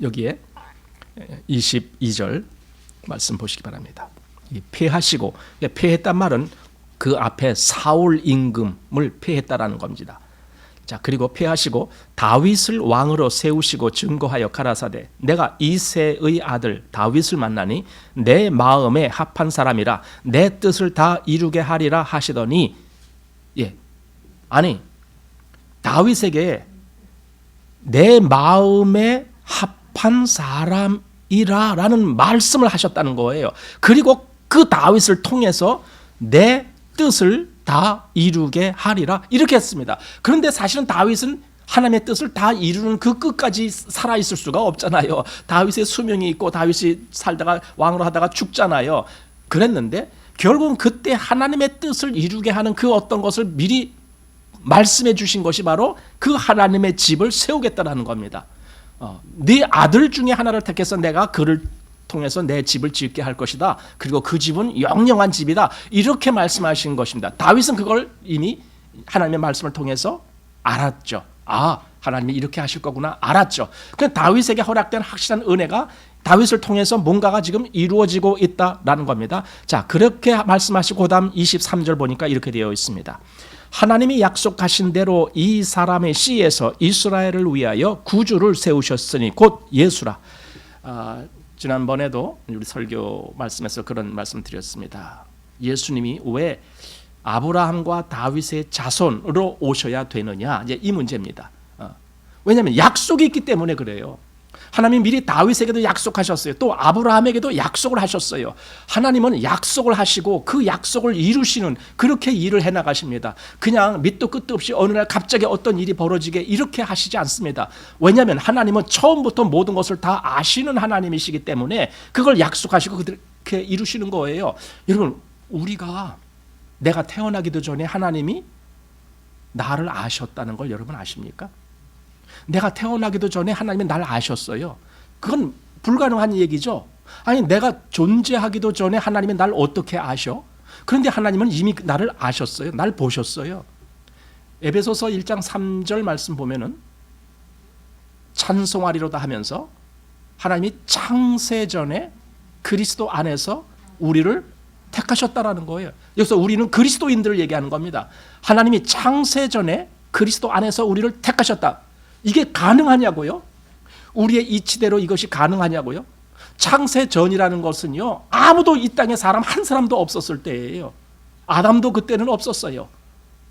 여기에 22절 말씀 보시기 바랍니다. 폐하시고, 폐했단 말은 그 앞에 사울 임금을 폐했다라는 겁니다. 자, 그리고 폐하시고 다윗을 왕으로 세우시고 증거하여 가라사대 내가 이새의 아들 다윗을 만나니 내 마음에 합한 사람이라 내 뜻을 다 이루게 하리라 하시더니, 아니 다윗에게 내 마음에 합한 사람이라라는 말씀을 하셨다는 거예요. 그리고 그 다윗을 통해서 내 뜻을 다 이루게 하리라 이렇게 했습니다. 그런데 사실은 다윗은 하나님의 뜻을 다 이루는 그 끝까지 살아있을 수가 없잖아요. 다윗의 수명이 있고 다윗이 살다가 왕으로 하다가 죽잖아요. 그랬는데 결국은 그때 하나님의 뜻을 이루게 하는 그 어떤 것을 미리 말씀해 주신 것이 바로 그 하나님의 집을 세우겠다라는 겁니다. 네 아들 중에 하나를 택해서 내가 그를 통해서 내 집을 짓게 할 것이다. 그리고 그 집은 영영한 집이다. 이렇게 말씀하신 것입니다. 다윗은 그걸 이미 하나님의 말씀을 통해서 알았죠. 아, 하나님이 이렇게 하실 거구나 알았죠. 그 다윗에게 허락된 확실한 은혜가 다윗을 통해서 뭔가가 지금 이루어지고 있다라는 겁니다. 자, 그렇게 말씀하시고 그다음 23절 보니까 이렇게 되어 있습니다. 하나님이 약속하신 대로 이 사람의 씨에서 이스라엘을 위하여 구주를 세우셨으니 곧 예수라. 지난번에도 우리 설교 말씀에서 그런 말씀 드렸습니다. 예수님이 왜 아브라함과 다윗의 자손으로 오셔야 되느냐, 이제 이 문제입니다. 왜냐하면 약속이 있기 때문에 그래요. 하나님이 미리 다윗에게도 약속하셨어요. 또 아브라함에게도 약속을 하셨어요. 하나님은 약속을 하시고 그 약속을 이루시는 그렇게 일을 해나가십니다. 그냥 밑도 끝도 없이 어느 날 갑자기 어떤 일이 벌어지게 이렇게 하시지 않습니다. 왜냐하면 하나님은 처음부터 모든 것을 다 아시는 하나님이시기 때문에 그걸 약속하시고 그렇게 이루시는 거예요. 여러분, 우리가 내가 태어나기도 전에 하나님이 나를 아셨다는 걸 여러분 아십니까? 내가 태어나기도 전에 하나님이 날 아셨어요. 그건 불가능한 얘기죠. 아니, 내가 존재하기도 전에 하나님이 날 어떻게 아셔? 그런데 하나님은 이미 나를 아셨어요. 날 보셨어요. 에베소서 1장 3절 말씀 보면은 찬송하리로다 하면서 하나님이 창세 전에 그리스도 안에서 우리를 택하셨다라는 거예요. 여기서 우리는 그리스도인들을 얘기하는 겁니다. 하나님이 창세 전에 그리스도 안에서 우리를 택하셨다. 이게 가능하냐고요? 우리의 이치대로 이것이 가능하냐고요? 창세 전이라는 것은요, 아무도 이 땅에 사람 한 사람도 없었을 때예요. 아담도 그때는 없었어요.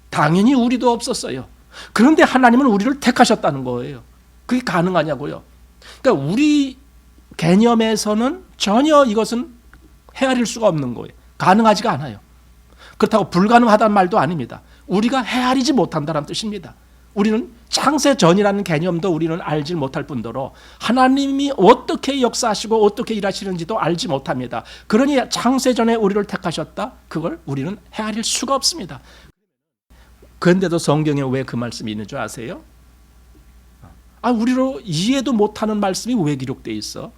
당연히 우리도 없었어요. 그런데 하나님은 우리를 택하셨다는 거예요. 그게 가능하냐고요? 그러니까 우리 개념에서는 전혀 이것은 헤아릴 수가 없는 거예요. 가능하지가 않아요. 그렇다고 불가능하다는 말도 아닙니다. 우리가 헤아리지 못한다는 뜻입니다. 우리는 창세 전이라는 개념도 우리는 알지 못할 뿐더러 하나님이 어떻게 역사하시고 어떻게 일하시는지도 알지 못합니다. 그러니 창세 전에 우리를 택하셨다? 그걸 우리는 헤아릴 수가 없습니다. 그런데도 성경에 왜 그 말씀이 있는 줄 아세요? 우리로 이해도 못하는 말씀이 왜 기록되어 있어?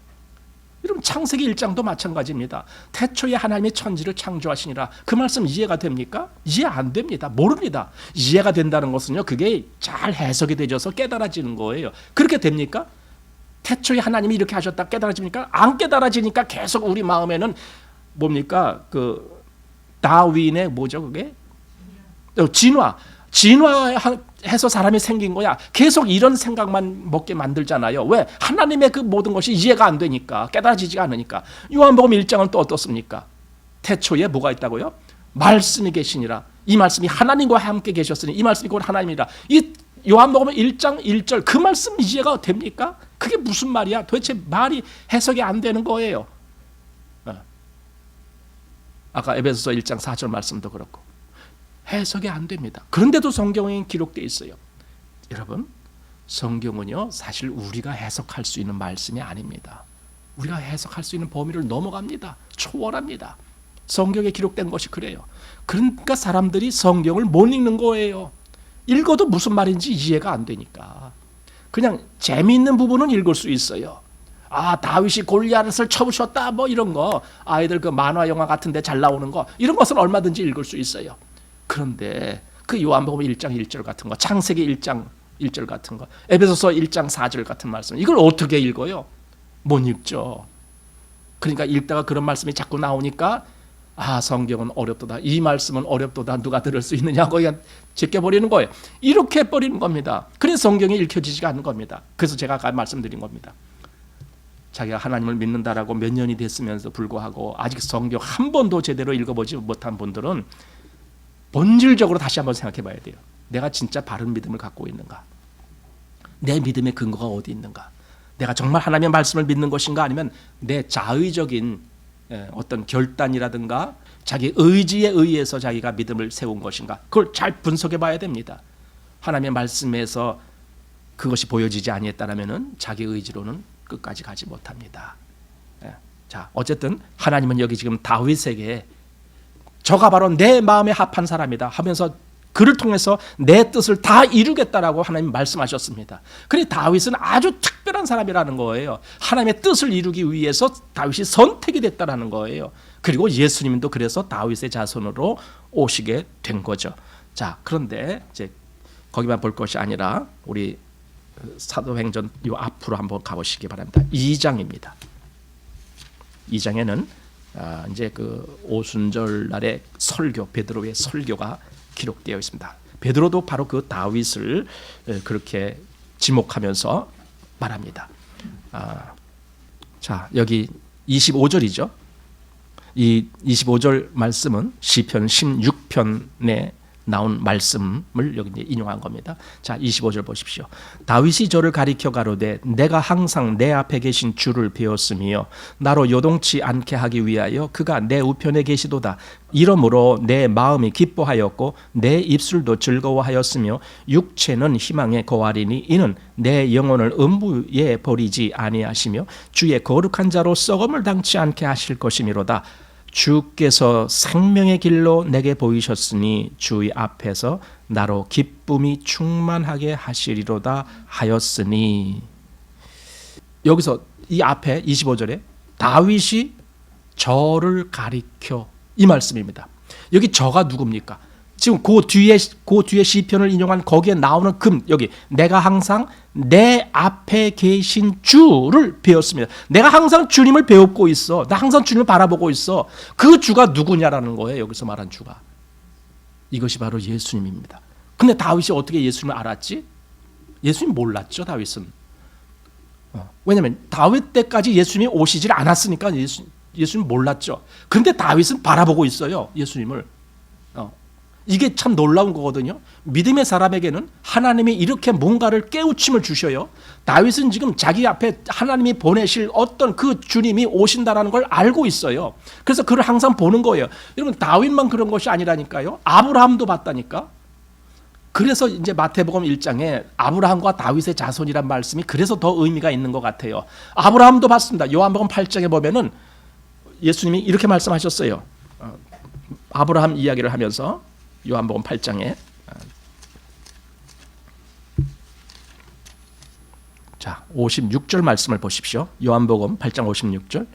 여러분, 창세기 1장도 마찬가지입니다. 태초에 하나님이 천지를 창조하시니라. 그 말씀 이해가 됩니까? 이해 안 됩니다. 모릅니다. 이해가 된다는 것은요, 그게 잘 해석이 되어서 깨달아지는 거예요. 그렇게 됩니까? 태초에 하나님이 이렇게 하셨다 깨달아집니까? 안 깨달아지니까 계속 우리 마음에는 뭡니까? 그 다윈의 뭐죠 그게? 진화해서 사람이 생긴 거야. 계속 이런 생각만 먹게 만들잖아요. 왜? 하나님의 그 모든 것이 이해가 안 되니까, 깨달아지지가 않으니까. 요한복음 1장은 또 어떻습니까? 태초에 뭐가 있다고요? 말씀이 계시니라. 이 말씀이 하나님과 함께 계셨으니 이 말씀이 곧 하나님이라. 이 요한복음 1장 1절 그 말씀 이해가 됩니까? 그게 무슨 말이야? 도대체 말이 해석이 안 되는 거예요. 아까 에베소서 1장 4절 말씀도 그렇고 해석이 안 됩니다. 그런데도 성경에 기록되어 있어요. 여러분, 성경은요, 사실 우리가 해석할 수 있는 말씀이 아닙니다. 우리가 해석할 수 있는 범위를 넘어갑니다. 초월합니다. 성경에 기록된 것이 그래요. 그러니까 사람들이 성경을 못 읽는 거예요. 읽어도 무슨 말인지 이해가 안 되니까. 그냥 재미있는 부분은 읽을 수 있어요. 아, 다윗이 골리앗을 쳐부셨다 뭐 이런 거, 아이들 그 만화 영화 같은 데 잘 나오는 거, 이런 것은 얼마든지 읽을 수 있어요. 그런데 그 요한복음 1장 1절 같은 거, 창세기 1장 1절 같은 거, 에베소서 1장 4절 같은 말씀, 이걸 어떻게 읽어요? 못 읽죠. 그러니까 읽다가 그런 말씀이 자꾸 나오니까 아, 성경은 어렵도다, 이 말씀은 어렵도다, 누가 들을 수 있느냐고 그냥 제껴버리는 거예요. 이렇게 해버리는 겁니다. 그래서 성경이 읽혀지지가 않는 겁니다. 그래서 제가 아까 말씀드린 겁니다. 자기가 하나님을 믿는다라고 몇 년이 됐으면서 불구하고 아직 성경 한 번도 제대로 읽어보지 못한 분들은 본질적으로 다시 한번 생각해 봐야 돼요. 내가 진짜 바른 믿음을 갖고 있는가? 내 믿음의 근거가 어디 있는가? 내가 정말 하나님의 말씀을 믿는 것인가? 아니면 내 자의적인 어떤 결단이라든가 자기 의지에 의해서 자기가 믿음을 세운 것인가? 그걸 잘 분석해 봐야 됩니다. 하나님의 말씀에서 그것이 보여지지 아니했다라면은 자기 의지로는 끝까지 가지 못합니다. 자, 어쨌든 하나님은 여기 지금 다윗에게 저가 바로 내 마음에 합한 사람이다 하면서 그를 통해서 내 뜻을 다 이루겠다라고 하나님 말씀하셨습니다. 그런데 다윗은 아주 특별한 사람이라는 거예요. 하나님의 뜻을 이루기 위해서 다윗이 선택이 됐다라는 거예요. 그리고 예수님도 그래서 다윗의 자손으로 오시게 된 거죠. 자, 그런데 이제 거기만 볼 것이 아니라 우리 사도행전 요 앞으로 한번 가보시기 바랍니다. 2장입니다. 2장에는 이제 그 오순절 날의 설교, 베드로의 설교가 기록되어 있습니다. 베드로도 바로 그 다윗을 그렇게 지목하면서 말합니다. 자, 여기 25절이죠. 이 25절 말씀은 시편 16편에 나온 말씀을 여기 인용한 겁니다. 자, 25절 보십시오. 다윗이 저를 가리켜 가로되 내가 항상 내 앞에 계신 주를 배웠으며 나로 요동치 않게 하기 위하여 그가 내 우편에 계시도다. 이러므로 내 마음이 기뻐하였고 내 입술도 즐거워하였으며 육체는 희망에 거하리니 이는 내 영혼을 음부에 버리지 아니하시며 주의 거룩한 자로 썩음을 당치 않게 하실 것이미로다. 주께서 생명의 길로 내게 보이셨으니 주의 앞에서 나로 기쁨이 충만하게 하시리로다 하였으니. 여기서 이 앞에 25절에 다윗이 저를 가리켜, 이 말씀입니다. 여기 저가 누굽니까? 지금 그 뒤에 시편을 인용한 거기에 나오는 여기 내가 항상 내 앞에 계신 주를 배웠습니다. 내가 항상 주님을 배우고 있어. 나 항상 주님을 바라보고 있어. 그 주가 누구냐라는 거예요. 여기서 말한 주가. 이것이 바로 예수님입니다. 근데 다윗이 어떻게 예수님을 알았지? 예수님 몰랐죠, 다윗은. 왜냐하면 다윗 때까지 예수님이 오시질 않았으니까 예수님 몰랐죠. 근데 다윗은 바라보고 있어요, 예수님을. 이게 참 놀라운 거거든요. 믿음의 사람에게는 하나님이 이렇게 뭔가를 깨우침을 주셔요. 다윗은 지금 자기 앞에 하나님이 보내실 어떤 그 주님이 오신다라는 걸 알고 있어요. 그래서 그를 항상 보는 거예요. 여러분, 다윗만 그런 것이 아니라니까요. 아브라함도 봤다니까. 그래서 이제 마태복음 1장에 아브라함과 다윗의 자손이란 말씀이 그래서 더 의미가 있는 것 같아요. 아브라함도 봤습니다. 요한복음 8장에 보면은 예수님이 이렇게 말씀하셨어요. 아브라함 이야기를 하면서 요한복음 8장에 자 56절 말씀을 보십시오. 요한복음 8장 56절.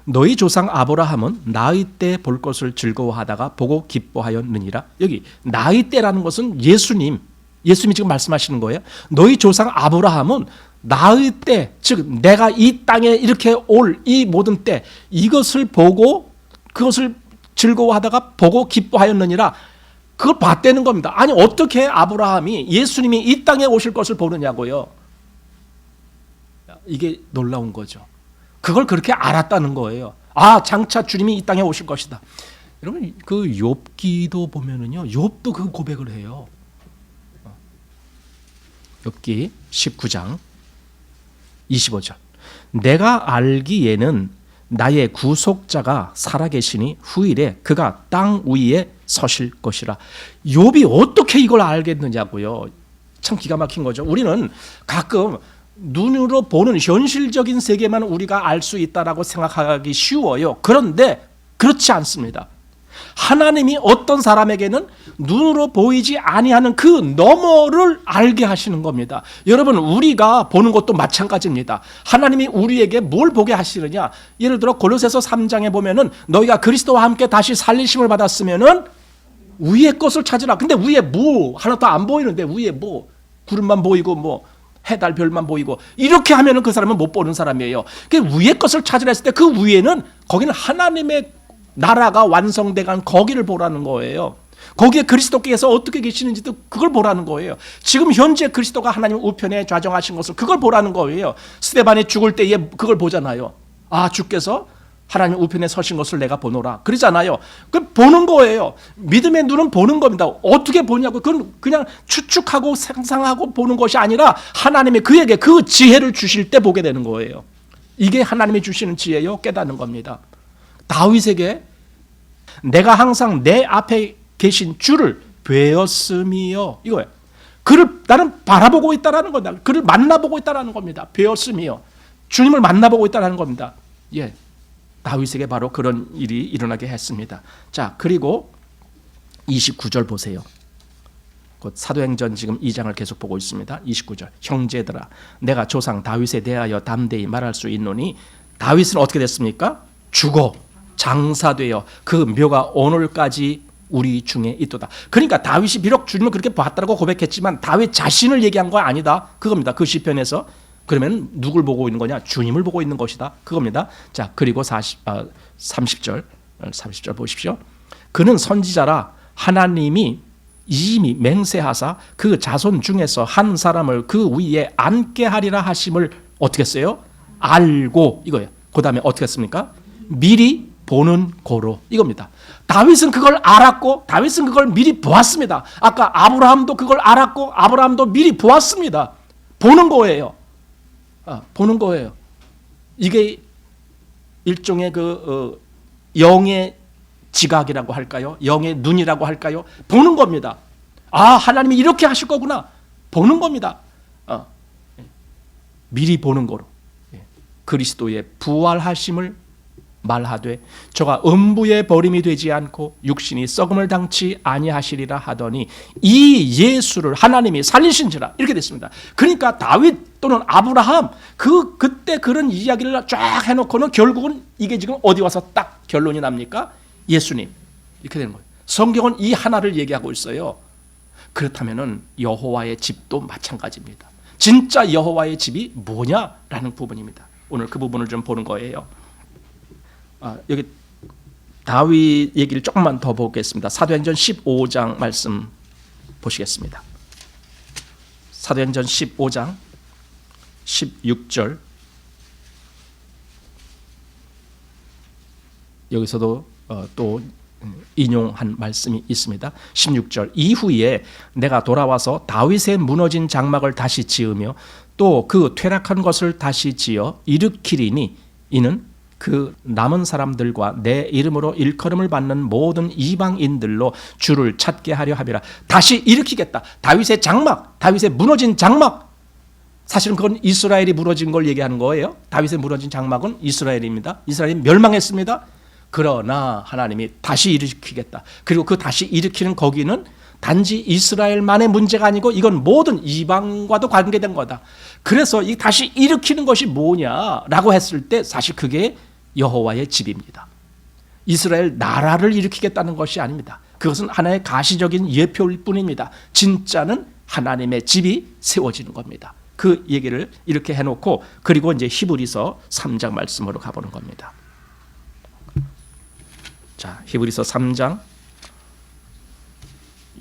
너희 조상 아브라함은 나의 때 볼 것을 즐거워하다가 보고 기뻐하였느니라. 여기 나의 때라는 것은 예수님이 지금 말씀하시는 거예요. 너희 조상 아브라함은 나의 때, 즉 내가 이 땅에 이렇게 올 이 모든 때 이것을 보고 그것을 즐거워하다가 보고 기뻐하였느니라. 그걸 봤다는 겁니다. 아니, 어떻게 아브라함이 예수님이 이 땅에 오실 것을 보느냐고요. 이게 놀라운 거죠. 그걸 그렇게 알았다는 거예요. 아, 장차 주님이 이 땅에 오실 것이다. 여러분, 그 욥기도 보면은요, 욥도 그 고백을 해요. 욥기 19장 25절. 내가 알기에는 나의 구속자가 살아계시니 후일에 그가 땅 위에 서실 것이라. 욥이 어떻게 이걸 알겠느냐고요. 참 기가 막힌 거죠. 우리는 가끔 눈으로 보는 현실적인 세계만 우리가 알 수 있다라고 생각하기 쉬워요. 그런데 그렇지 않습니다. 하나님이 어떤 사람에게는 눈으로 보이지 아니하는 그 너머를 알게 하시는 겁니다. 여러분, 우리가 보는 것도 마찬가지입니다. 하나님이 우리에게 뭘 보게 하시느냐? 예를 들어 골로새서 3장에 보면은 너희가 그리스도와 함께 다시 살리심을 받았으면은 위의 것을 찾으라. 근데 위에 뭐 하나도 안 보이는데 위에 뭐 구름만 보이고 뭐 해달 별만 보이고 이렇게 하면은 그 사람은 못 보는 사람이에요. 그 위의 것을 찾으라 했을 때 그 위에는 거기는 하나님의 나라가 완성돼간 거기를 보라는 거예요. 거기에 그리스도께서 어떻게 계시는지도 그걸 보라는 거예요. 지금 현재 그리스도가 하나님 우편에 좌정하신 것을 그걸 보라는 거예요. 스데반이 죽을 때에 그걸 보잖아요. 아, 주께서 하나님 우편에 서신 것을 내가 보노라 그러잖아요. 그 보는 거예요. 믿음의 눈은 보는 겁니다. 어떻게 보냐고, 그건 그냥 추측하고 상상하고 보는 것이 아니라 하나님이 그에게 그 지혜를 주실 때 보게 되는 거예요. 이게 하나님이 주시는 지혜요, 깨닫는 겁니다. 다윗에게 내가 항상 내 앞에 계신 주를 배웠음이요, 이거예요. 그를 나는 바라보고 있다라는 겁니다. 그를 만나보고 있다라는 겁니다. 배웠음이요, 주님을 만나보고 있다라는 겁니다. 예, 다윗에게 바로 그런 일이 일어나게 했습니다. 자, 그리고 29절 보세요. 곧 사도행전 지금 2장을 계속 보고 있습니다. 29절, 형제들아 내가 조상 다윗에 대하여 담대히 말할 수 있노니 다윗은 어떻게 됐습니까? 죽어 장사되어 그 묘가 오늘까지 우리 중에 있도다. 그러니까 다윗이 비록 주님을 그렇게 봤다고 고백했지만 다윗 자신을 얘기한 거 아니다, 그겁니다. 그 시편에서. 그러면 누굴 보고 있는 거냐? 주님을 보고 있는 것이다, 그겁니다. 자, 그리고 30절 보십시오. 그는 선지자라 하나님이 이미 맹세하사 그 자손 중에서 한 사람을 그 위에 앉게 하리라 하심을 어떻게 했어요? 알고, 이거예요. 그 다음에 어떻게 했습니까? 미리 보는 고로, 이겁니다. 다윗은 그걸 알았고 다윗은 그걸 미리 보았습니다. 아까 아브라함도 그걸 알았고 아브라함도 미리 보았습니다. 보는 거예요. 보는 거예요. 이게 일종의 영의 지각이라고 할까요? 영의 눈이라고 할까요? 보는 겁니다. 아, 하나님이 이렇게 하실 거구나. 보는 겁니다. 미리 보는 거로 그리스도의 부활하심을 말하되 저가 음부에 버림이 되지 않고 육신이 썩음을 당치 아니하시리라 하더니 이 예수를 하나님이 살리신지라, 이렇게 됐습니다. 그러니까 다윗 또는 아브라함 그때 그런 이야기를 쫙 해놓고는 결국은 이게 지금 어디 와서 딱 결론이 납니까? 예수님, 이렇게 되는 거예요. 성경은 이 하나를 얘기하고 있어요. 그렇다면은 여호와의 집도 마찬가지입니다. 진짜 여호와의 집이 뭐냐라는 부분입니다. 오늘 그 부분을 좀 보는 거예요. 여기 다윗 얘기를 조금만 더 보겠습니다. 사도행전 15장 말씀 보시겠습니다. 사도행전 15장 16절, 여기서도 또 인용한 말씀이 있습니다. 16절, 이후에 내가 돌아와서 다윗의 무너진 장막을 다시 지으며 또 그 퇴락한 것을 다시 지어 일으키리니 이는 그 남은 사람들과 내 이름으로 일컬음을 받는 모든 이방인들로 주를 찾게 하려 함이라. 다시 일으키겠다. 다윗의 장막, 다윗의 무너진 장막, 사실은 그건 이스라엘이 무너진 걸 얘기하는 거예요. 다윗의 무너진 장막은 이스라엘입니다. 이스라엘이 멸망했습니다. 그러나 하나님이 다시 일으키겠다. 그리고 그 다시 일으키는 거기는 단지 이스라엘만의 문제가 아니고 이건 모든 이방과도 관계된 거다. 그래서 이 다시 일으키는 것이 뭐냐라고 했을 때 사실 그게 여호와의 집입니다. 이스라엘 나라를 일으키겠다는 것이 아닙니다. 그것은 하나의 가시적인 예표일 뿐입니다. 진짜는 하나님의 집이 세워지는 겁니다. 그 얘기를 이렇게 해놓고 그리고 이제 히브리서 3장 말씀으로 가보는 겁니다. 자, 히브리서 3장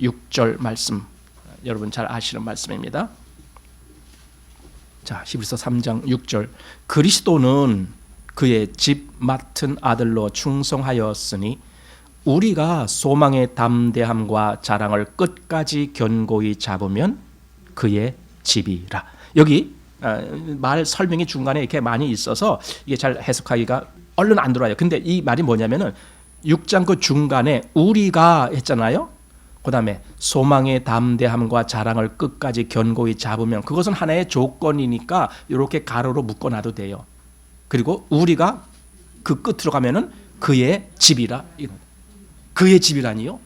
6절 말씀, 여러분 잘 아시는 말씀입니다. 자, 히브리서 3장 6절, 그리스도는 그의 집 맡은 아들로 충성하였으니 우리가 소망의 담대함과 자랑을 끝까지 견고히 잡으면 그의 집이라. 여기 말 설명이 중간에 이렇게 많이 있어서 이게 잘 해석하기가 얼른 안 들어와요. 근데 이 말이 뭐냐면은 6장 그 중간에 우리가 했잖아요. 그 다음에 소망의 담대함과 자랑을 끝까지 견고히 잡으면, 그것은 하나의 조건이니까 이렇게 가로로 묶어놔도 돼요. 그리고 우리가 그 끝으로 가면은 그의 집이라. 그의 집이라니요?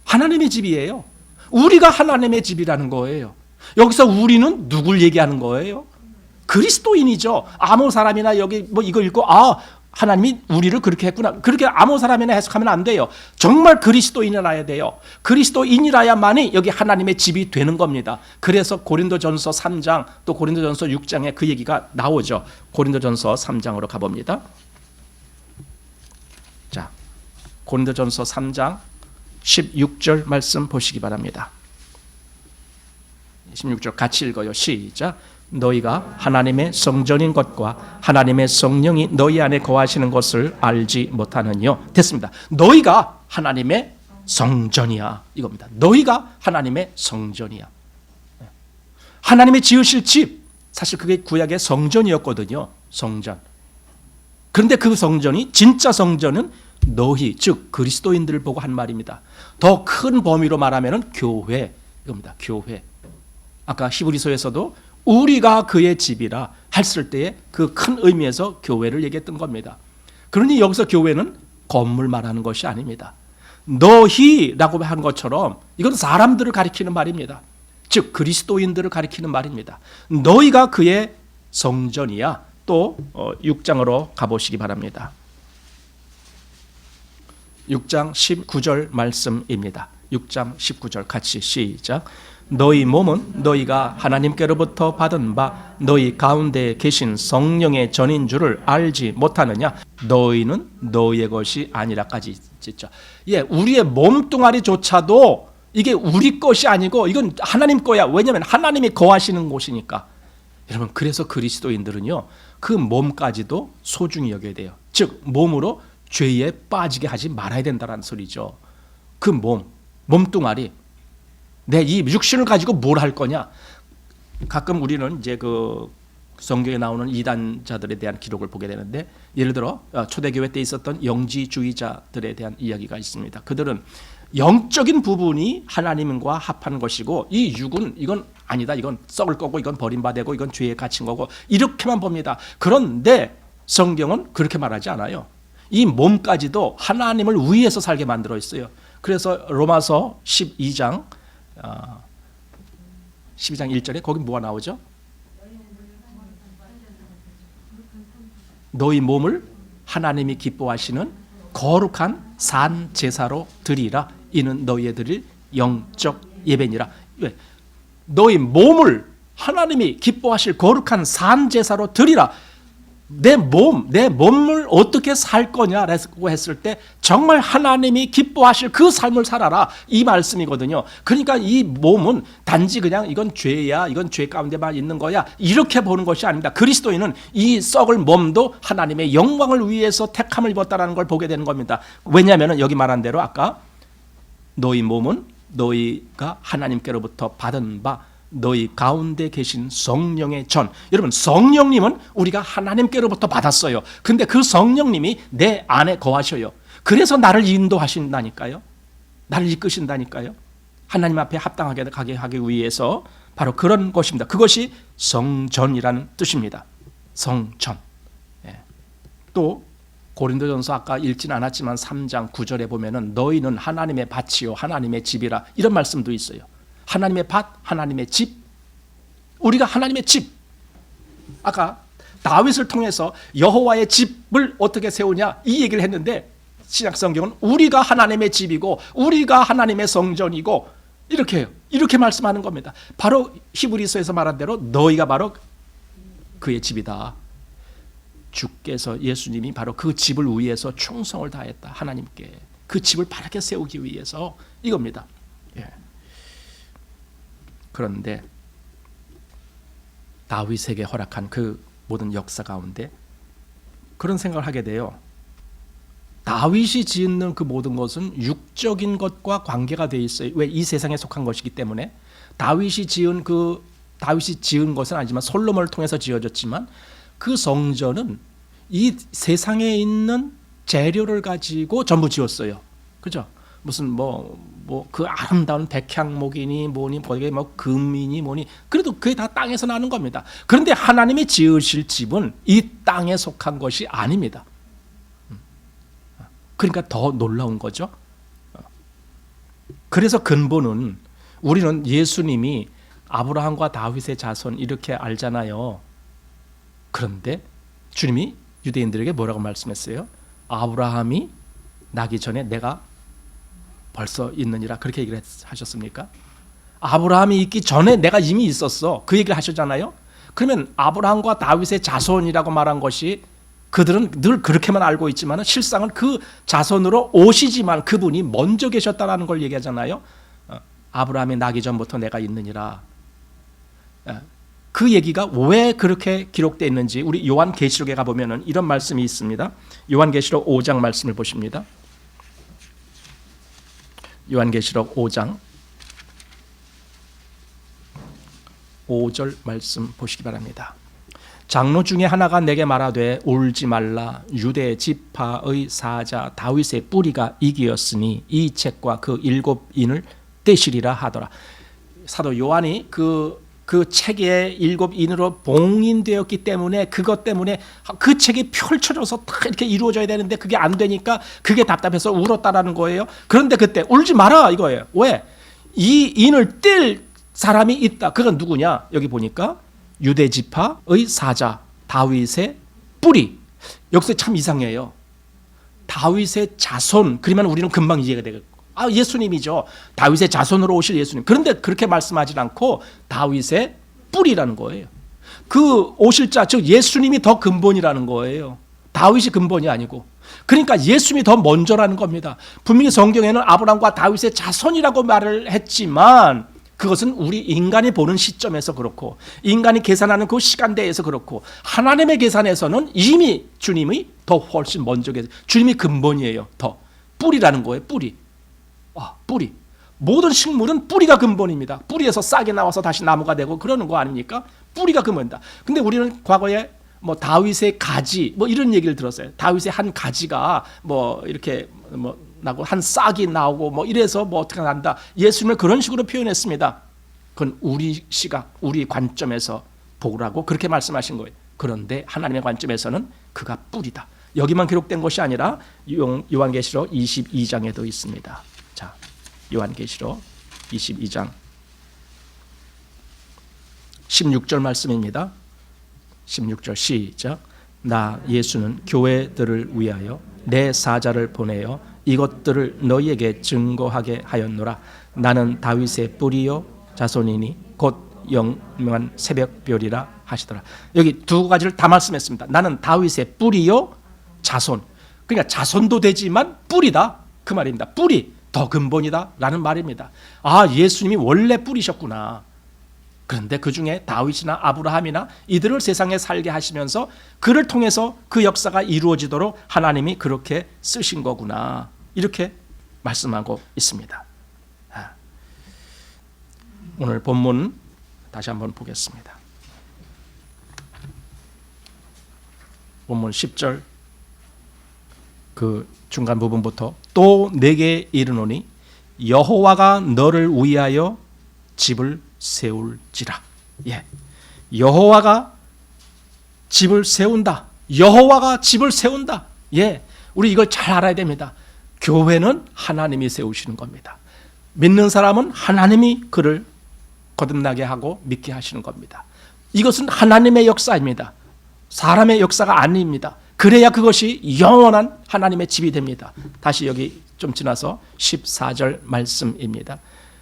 하나님의 집이에요. 우리가 하나님의 집이라는 거예요. 여기서 우리는 누굴 얘기하는 거예요? 그리스도인이죠. 아무 사람이나 여기 뭐 이거 읽고 하나님이 우리를 그렇게 했구나. 그렇게 아무 사람이나 해석하면 안 돼요. 정말 그리스도인이라야 돼요. 그리스도인이라야만이 여기 하나님의 집이 되는 겁니다. 그래서 고린도전서 3장 또 고린도전서 6장에 그 얘기가 나오죠. 고린도전서 3장으로 가봅니다. 자, 고린도전서 3장 16절 말씀 보시기 바랍니다. 16절 같이 읽어요. 시작. 너희가 하나님의 성전인 것과 하나님의 성령이 너희 안에 거하시는 것을 알지 못하느뇨. 됐습니다. 너희가 하나님의 성전이야 이겁니다. 너희가 하나님의 성전이야. 하나님의 지으실 집, 사실 그게 구약의 성전이었거든요. 성전. 그런데 그 성전이, 진짜 성전은 너희, 즉 그리스도인들을 보고 한 말입니다. 더 큰 범위로 말하면 교회 이겁니다. 교회. 아까 히브리서에서도 우리가 그의 집이라 했을 때에 그 큰 의미에서 교회를 얘기했던 겁니다. 그러니 여기서 교회는 건물 말하는 것이 아닙니다. 너희라고 한 것처럼 이건 사람들을 가리키는 말입니다. 즉 그리스도인들을 가리키는 말입니다. 너희가 그의 성전이야. 또 6장으로 가보시기 바랍니다. 6장 19절 말씀입니다. 6장 19절 같이 시작. 너희 몸은 너희가 하나님께로부터 받은 바 너희 가운데 계신 성령의 전인 줄을 알지 못하느냐. 너희는 너희의 것이 아니라까지 있죠. 예, 우리의 몸뚱아리조차도 이게 우리 것이 아니고 이건 하나님 거야. 왜냐하면 하나님이 거하시는 곳이니까. 여러분, 그래서 그리스도인들은요 그 몸까지도 소중히 여겨야 돼요. 즉 몸으로 죄에 빠지게 하지 말아야 된다는 소리죠. 그 몸뚱아리, 내 이 육신을 가지고 뭘 할 거냐? 가끔 우리는 이제 그 성경에 나오는 이단자들에 대한 기록을 보게 되는데, 예를 들어 초대교회 때 있었던 영지주의자들에 대한 이야기가 있습니다. 그들은 영적인 부분이 하나님과 합한 것이고 이 육은 이건 아니다, 이건 썩을 거고 이건 버림받고 이건 죄에 갇힌 거고 이렇게만 봅니다. 그런데 성경은 그렇게 말하지 않아요. 이 몸까지도 하나님을 위해서 살게 만들어 있어요. 그래서 로마서 12장 1절에 거기 뭐가 나오죠? 너희 몸을 하나님이 기뻐하시는 거룩한 산 제사로 드리라. 이는 너희의 드릴 영적 예배니라. 왜? 너희 몸을 하나님이 기뻐하실 거룩한 산 제사로 드리라. 내 몸을 어떻게 살 거냐라고 했을 때 정말 하나님이 기뻐하실 그 삶을 살아라, 이 말씀이거든요. 그러니까 이 몸은 단지 그냥 이건 죄야, 이건 죄 가운데만 있는 거야, 이렇게 보는 것이 아닙니다. 그리스도인은 이 썩을 몸도 하나님의 영광을 위해서 택함을 입었다는 걸 보게 되는 겁니다. 왜냐하면 여기 말한 대로 아까 너희 몸은 너희가 하나님께로부터 받은 바 너희 가운데 계신 성령의 전. 여러분, 성령님은 우리가 하나님께로부터 받았어요. 근데 그 성령님이 내 안에 거하셔요. 그래서 나를 인도하신다니까요. 나를 이끄신다니까요. 하나님 앞에 합당하게 가게 하기 위해서 바로 그런 것입니다. 그것이 성전이라는 뜻입니다. 성전. 또 고린도전서 아까 읽진 않았지만 3장 9절에 보면은 너희는 하나님의 밭이요 하나님의 집이라, 이런 말씀도 있어요. 하나님의 밭, 하나님의 집. 우리가 하나님의 집. 아까 다윗을 통해서 여호와의 집을 어떻게 세우냐 이 얘기를 했는데, 신약 성경은 우리가 하나님의 집이고 우리가 하나님의 성전이고 이렇게 해요. 이렇게 말씀하는 겁니다. 바로 히브리서에서 말한 대로 너희가 바로 그의 집이다. 주께서, 예수님이 바로 그 집을 위해서 충성을 다했다. 하나님께 그 집을 바르게 세우기 위해서 이겁니다. 예. 그런데 다윗에게 허락한 그 모든 역사 가운데 그런 생각을 하게 돼요. 다윗이 짓는 그 모든 것은 육적인 것과 관계가 돼 있어요. 왜? 이 세상에 속한 것이기 때문에. 다윗이 지은 것은 아니지만 솔로몬을 통해서 지어졌지만 그 성전은 이 세상에 있는 재료를 가지고 전부 지었어요. 그죠? 무슨 그 아름다운 백향목이니 뭐니 거기에 뭐 금이니 뭐니, 그래도 그게 다 땅에서 나는 겁니다. 그런데 하나님이 지으실 집은 이 땅에 속한 것이 아닙니다. 그러니까 더 놀라운 거죠. 그래서 근본은 우리는 예수님이 아브라함과 다윗의 자손 이렇게 알잖아요. 그런데 주님이 유대인들에게 뭐라고 말씀했어요? 아브라함이 나기 전에 내가 벌써 있느니라, 그렇게 얘기를 하셨습니까? 아브라함이 있기 전에 내가 이미 있었어, 그 얘기를 하셨잖아요. 그러면 아브라함과 다윗의 자손이라고 말한 것이 그들은 늘 그렇게만 알고 있지만 실상은 그 자손으로 오시지만 그분이 먼저 계셨다는 걸 얘기하잖아요. 아브라함이 나기 전부터 내가 있느니라. 그 얘기가 왜 그렇게 기록되어 있는지 우리 요한계시록에 가보면 이런 말씀이 있습니다. 요한계시록 5장 말씀을 보십니다. 요한계시록 5장 5절 말씀 보시기 바랍니다. 장로 중에 하나가 내게 말하되 울지 말라, 유대 지파의 사자 다윗의 뿌리가 이기었으니 이 책과 그 7인을 떼시리라 하더라. 사도 요한이 그 책의 7인으로 봉인되었기 때문에 그것 때문에 그 책이 펼쳐져서 다 이렇게 이루어져야 되는데 그게 안 되니까 그게 답답해서 울었다라는 거예요. 그런데 그때 울지 마라 이거예요. 왜? 이 인을 뗄 사람이 있다. 그건 누구냐? 여기 보니까 유대 지파의 사자 다윗의 뿌리. 여기서 참 이상해요. 다윗의 자손, 그러면 우리는 금방 이해가 되겠고, 예수님이죠. 다윗의 자손으로 오실 예수님. 그런데 그렇게 말씀하지 않고 다윗의 뿌리라는 거예요. 그 오실 자, 즉 예수님이 더 근본이라는 거예요. 다윗이 근본이 아니고. 그러니까 예수님이 더 먼저라는 겁니다. 분명히 성경에는 아브라함과 다윗의 자손이라고 말을 했지만 그것은 우리 인간이 보는 시점에서 그렇고 인간이 계산하는 그 시간대에서 그렇고 하나님의 계산에서는 이미 주님이 더 훨씬 먼저 주님이 근본이에요. 더 뿌리라는 거예요. 뿌리. 뿌리. 모든 식물은 뿌리가 근본입니다. 뿌리에서 싹이 나와서 다시 나무가 되고 그러는 거 아닙니까? 뿌리가 근본이다. 근데 우리는 과거에 다윗의 가지 이런 얘기를 들었어요. 다윗의 한 가지가 이렇게 나고 한 싹이 나오고 이래서 어떻게 난다. 예수님을 그런 식으로 표현했습니다. 그건 우리 시각, 우리 관점에서 보라고 그렇게 말씀하신 거예요. 그런데 하나님의 관점에서는 그가 뿌리다. 여기만 기록된 것이 아니라 요한계시록 22장에도 있습니다. 자, 요한계시록 22장 16절 말씀입니다. 16절 시작. 나 예수는 교회들을 위하여 내 사자를 보내어 이것들을 너희에게 증거하게 하였노라. 나는 다윗의 뿌리요 자손이니 곧 영명한 새벽별이라 하시더라. 여기 두 가지를 다 말씀했습니다. 나는 다윗의 뿌리요 자손. 그러니까 자손도 되지만 뿌리다 그 말입니다. 뿌리 더 근본이다 라는 말입니다. 예수님이 원래 뿌리셨구나. 그런데 그 중에 다윗이나 아브라함이나 이들을 세상에 살게 하시면서 그를 통해서 그 역사가 이루어지도록 하나님이 그렇게 쓰신 거구나. 이렇게 말씀하고 있습니다. 오늘 본문 다시 한번 보겠습니다. 본문 10절 그 중간 부분부터 또 내게 이르노니 여호와가 너를 위하여 집을 세울지라. 여호와가 집을 세운다. 여호와가 집을 세운다. 우리 이걸 잘 알아야 됩니다. 교회는 하나님이 세우시는 겁니다. 믿는 사람은 하나님이 그를 거듭나게 하고 믿게 하시는 겁니다. 이것은 하나님의 역사입니다. 사람의 역사가 아닙니다. 그래야 그것이 영원한 하나님의 집이 됩니다. 다시 여기 좀 지나서 14절 말씀입니다.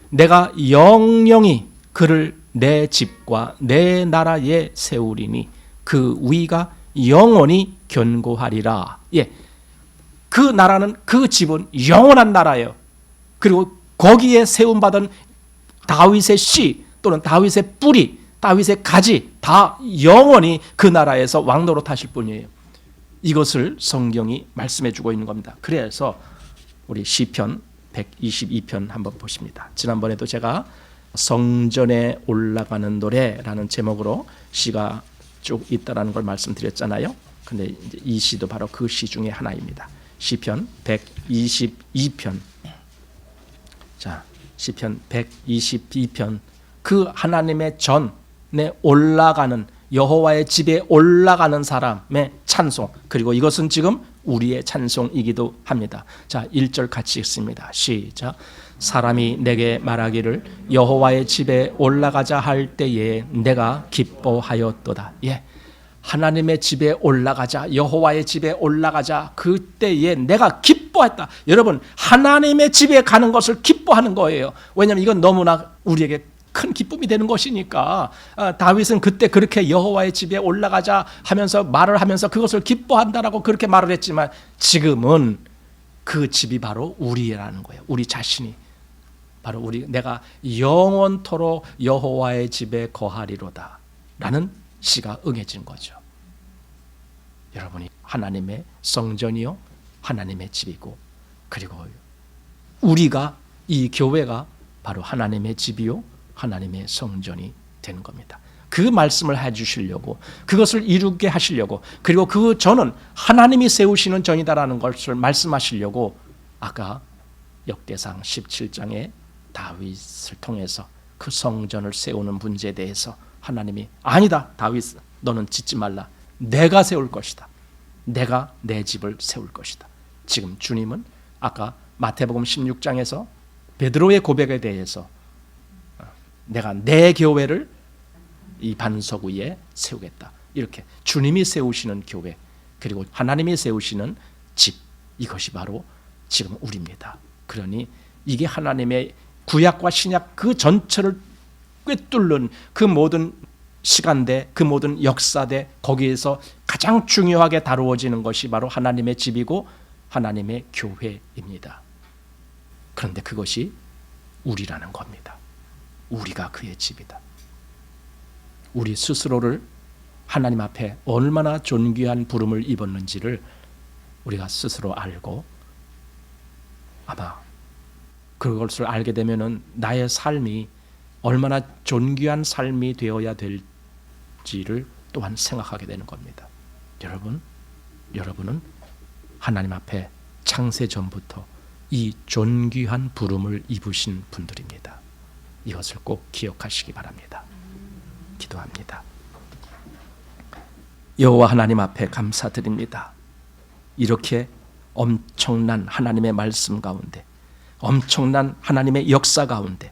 내가 영영이 그를 내 집과 내 나라에 세우리니 그 위가 영원히 견고하리라. 그 나라는 그 집은 영원한 나라예요. 그리고 거기에 세움받은 다윗의 씨 또는 다윗의 뿌리, 다윗의 가지 다 영원히 그 나라에서 왕노릇 하실 뿐이에요. 이것을 성경이 말씀해 주고 있는 겁니다. 그래서 우리 시편 122편 한번 보십니다. 지난번에도 제가 성전에 올라가는 노래라는 제목으로 시가 쭉 있다라는 걸 말씀드렸잖아요. 근데 이제 이 시도 바로 그 시 중에 하나입니다. 시편 122편. 자, 시편 122편 그 하나님의 전에 올라가는 여호와의 집에 올라가는 사람의 찬송, 그리고 이것은 지금 우리의 찬송이기도 합니다. 자, 1절 같이 읽습니다. 시작. 사람이 내게 말하기를 여호와의 집에 올라가자 할 때에 내가 기뻐하였도다. 예, 하나님의 집에 올라가자, 여호와의 집에 올라가자, 그때에 내가 기뻐했다. 여러분, 하나님의 집에 가는 것을 기뻐하는 거예요. 왜냐하면 이건 너무나 우리에게 큰 기쁨이 되는 것이니까. 다윗은 그때 그렇게 여호와의 집에 올라가자 하면서 말을 하면서 그것을 기뻐한다라고 그렇게 말을 했지만, 지금은 그 집이 바로 우리라는 거예요. 우리 자신이 바로 내가 영원토록 여호와의 집에 거하리로다 라는 시가 응해진 거죠. 여러분이 하나님의 성전이요, 하나님의 집이고, 그리고 우리가, 이 교회가 바로 하나님의 집이요, 하나님의 성전이 되는 겁니다. 그 말씀을 해주시려고, 그것을 이루게 하시려고, 그리고 그 전은 하나님이 세우시는 전이다라는 것을 말씀하시려고 아까 역대상 17장에 다윗을 통해서 그 성전을 세우는 문제에 대해서 하나님이 아니다, 다윗 너는 짓지 말라, 내가 세울 것이다, 내가 내 집을 세울 것이다. 지금 주님은 아까 마태복음 16장에서 베드로의 고백에 대해서 내가 내 교회를 이 반석 위에 세우겠다, 이렇게 주님이 세우시는 교회, 그리고 하나님이 세우시는 집, 이것이 바로 지금 우리입니다. 그러니 이게 하나님의 구약과 신약 그 전체를 꿰뚫는 그 모든 시간대, 그 모든 역사대, 거기에서 가장 중요하게 다루어지는 것이 바로 하나님의 집이고 하나님의 교회입니다. 그런데 그것이 우리라는 겁니다. 우리가 그의 집이다. 우리 스스로를 하나님 앞에 얼마나 존귀한 부름을 입었는지를 우리가 스스로 알고, 아마 그것을 알게 되면은 나의 삶이 얼마나 존귀한 삶이 되어야 될지를 또한 생각하게 되는 겁니다. 여러분은 하나님 앞에 창세 전부터 이 존귀한 부름을 입으신 분들입니다. 이것을 꼭 기억하시기 바랍니다. 기도합니다. 여호와 하나님 앞에 감사드립니다. 이렇게 엄청난 하나님의 말씀 가운데, 엄청난 하나님의 역사 가운데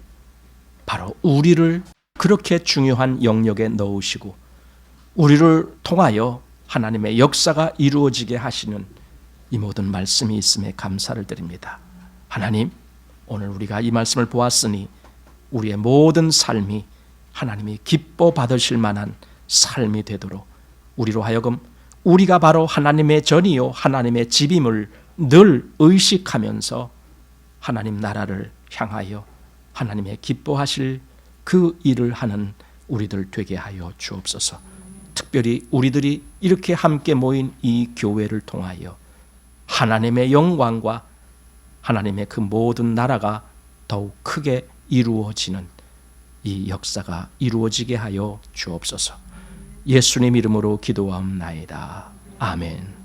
바로 우리를 그렇게 중요한 영역에 넣으시고 우리를 통하여 하나님의 역사가 이루어지게 하시는 이 모든 말씀이 있음에 감사를 드립니다. 하나님, 오늘 우리가 이 말씀을 보았으니 우리의 모든 삶이 하나님이 기뻐 받으실 만한 삶이 되도록 우리로 하여금 우리가 바로 하나님의 전이요 하나님의 집임을 늘 의식하면서 하나님 나라를 향하여 하나님의 기뻐하실 그 일을 하는 우리들 되게 하여 주옵소서. 특별히 우리들이 이렇게 함께 모인 이 교회를 통하여 하나님의 영광과 하나님의 그 모든 나라가 더욱 크게 이루어지는 이 역사가 이루어지게 하여 주옵소서. 예수님 이름으로 기도하옵나이다. 아멘.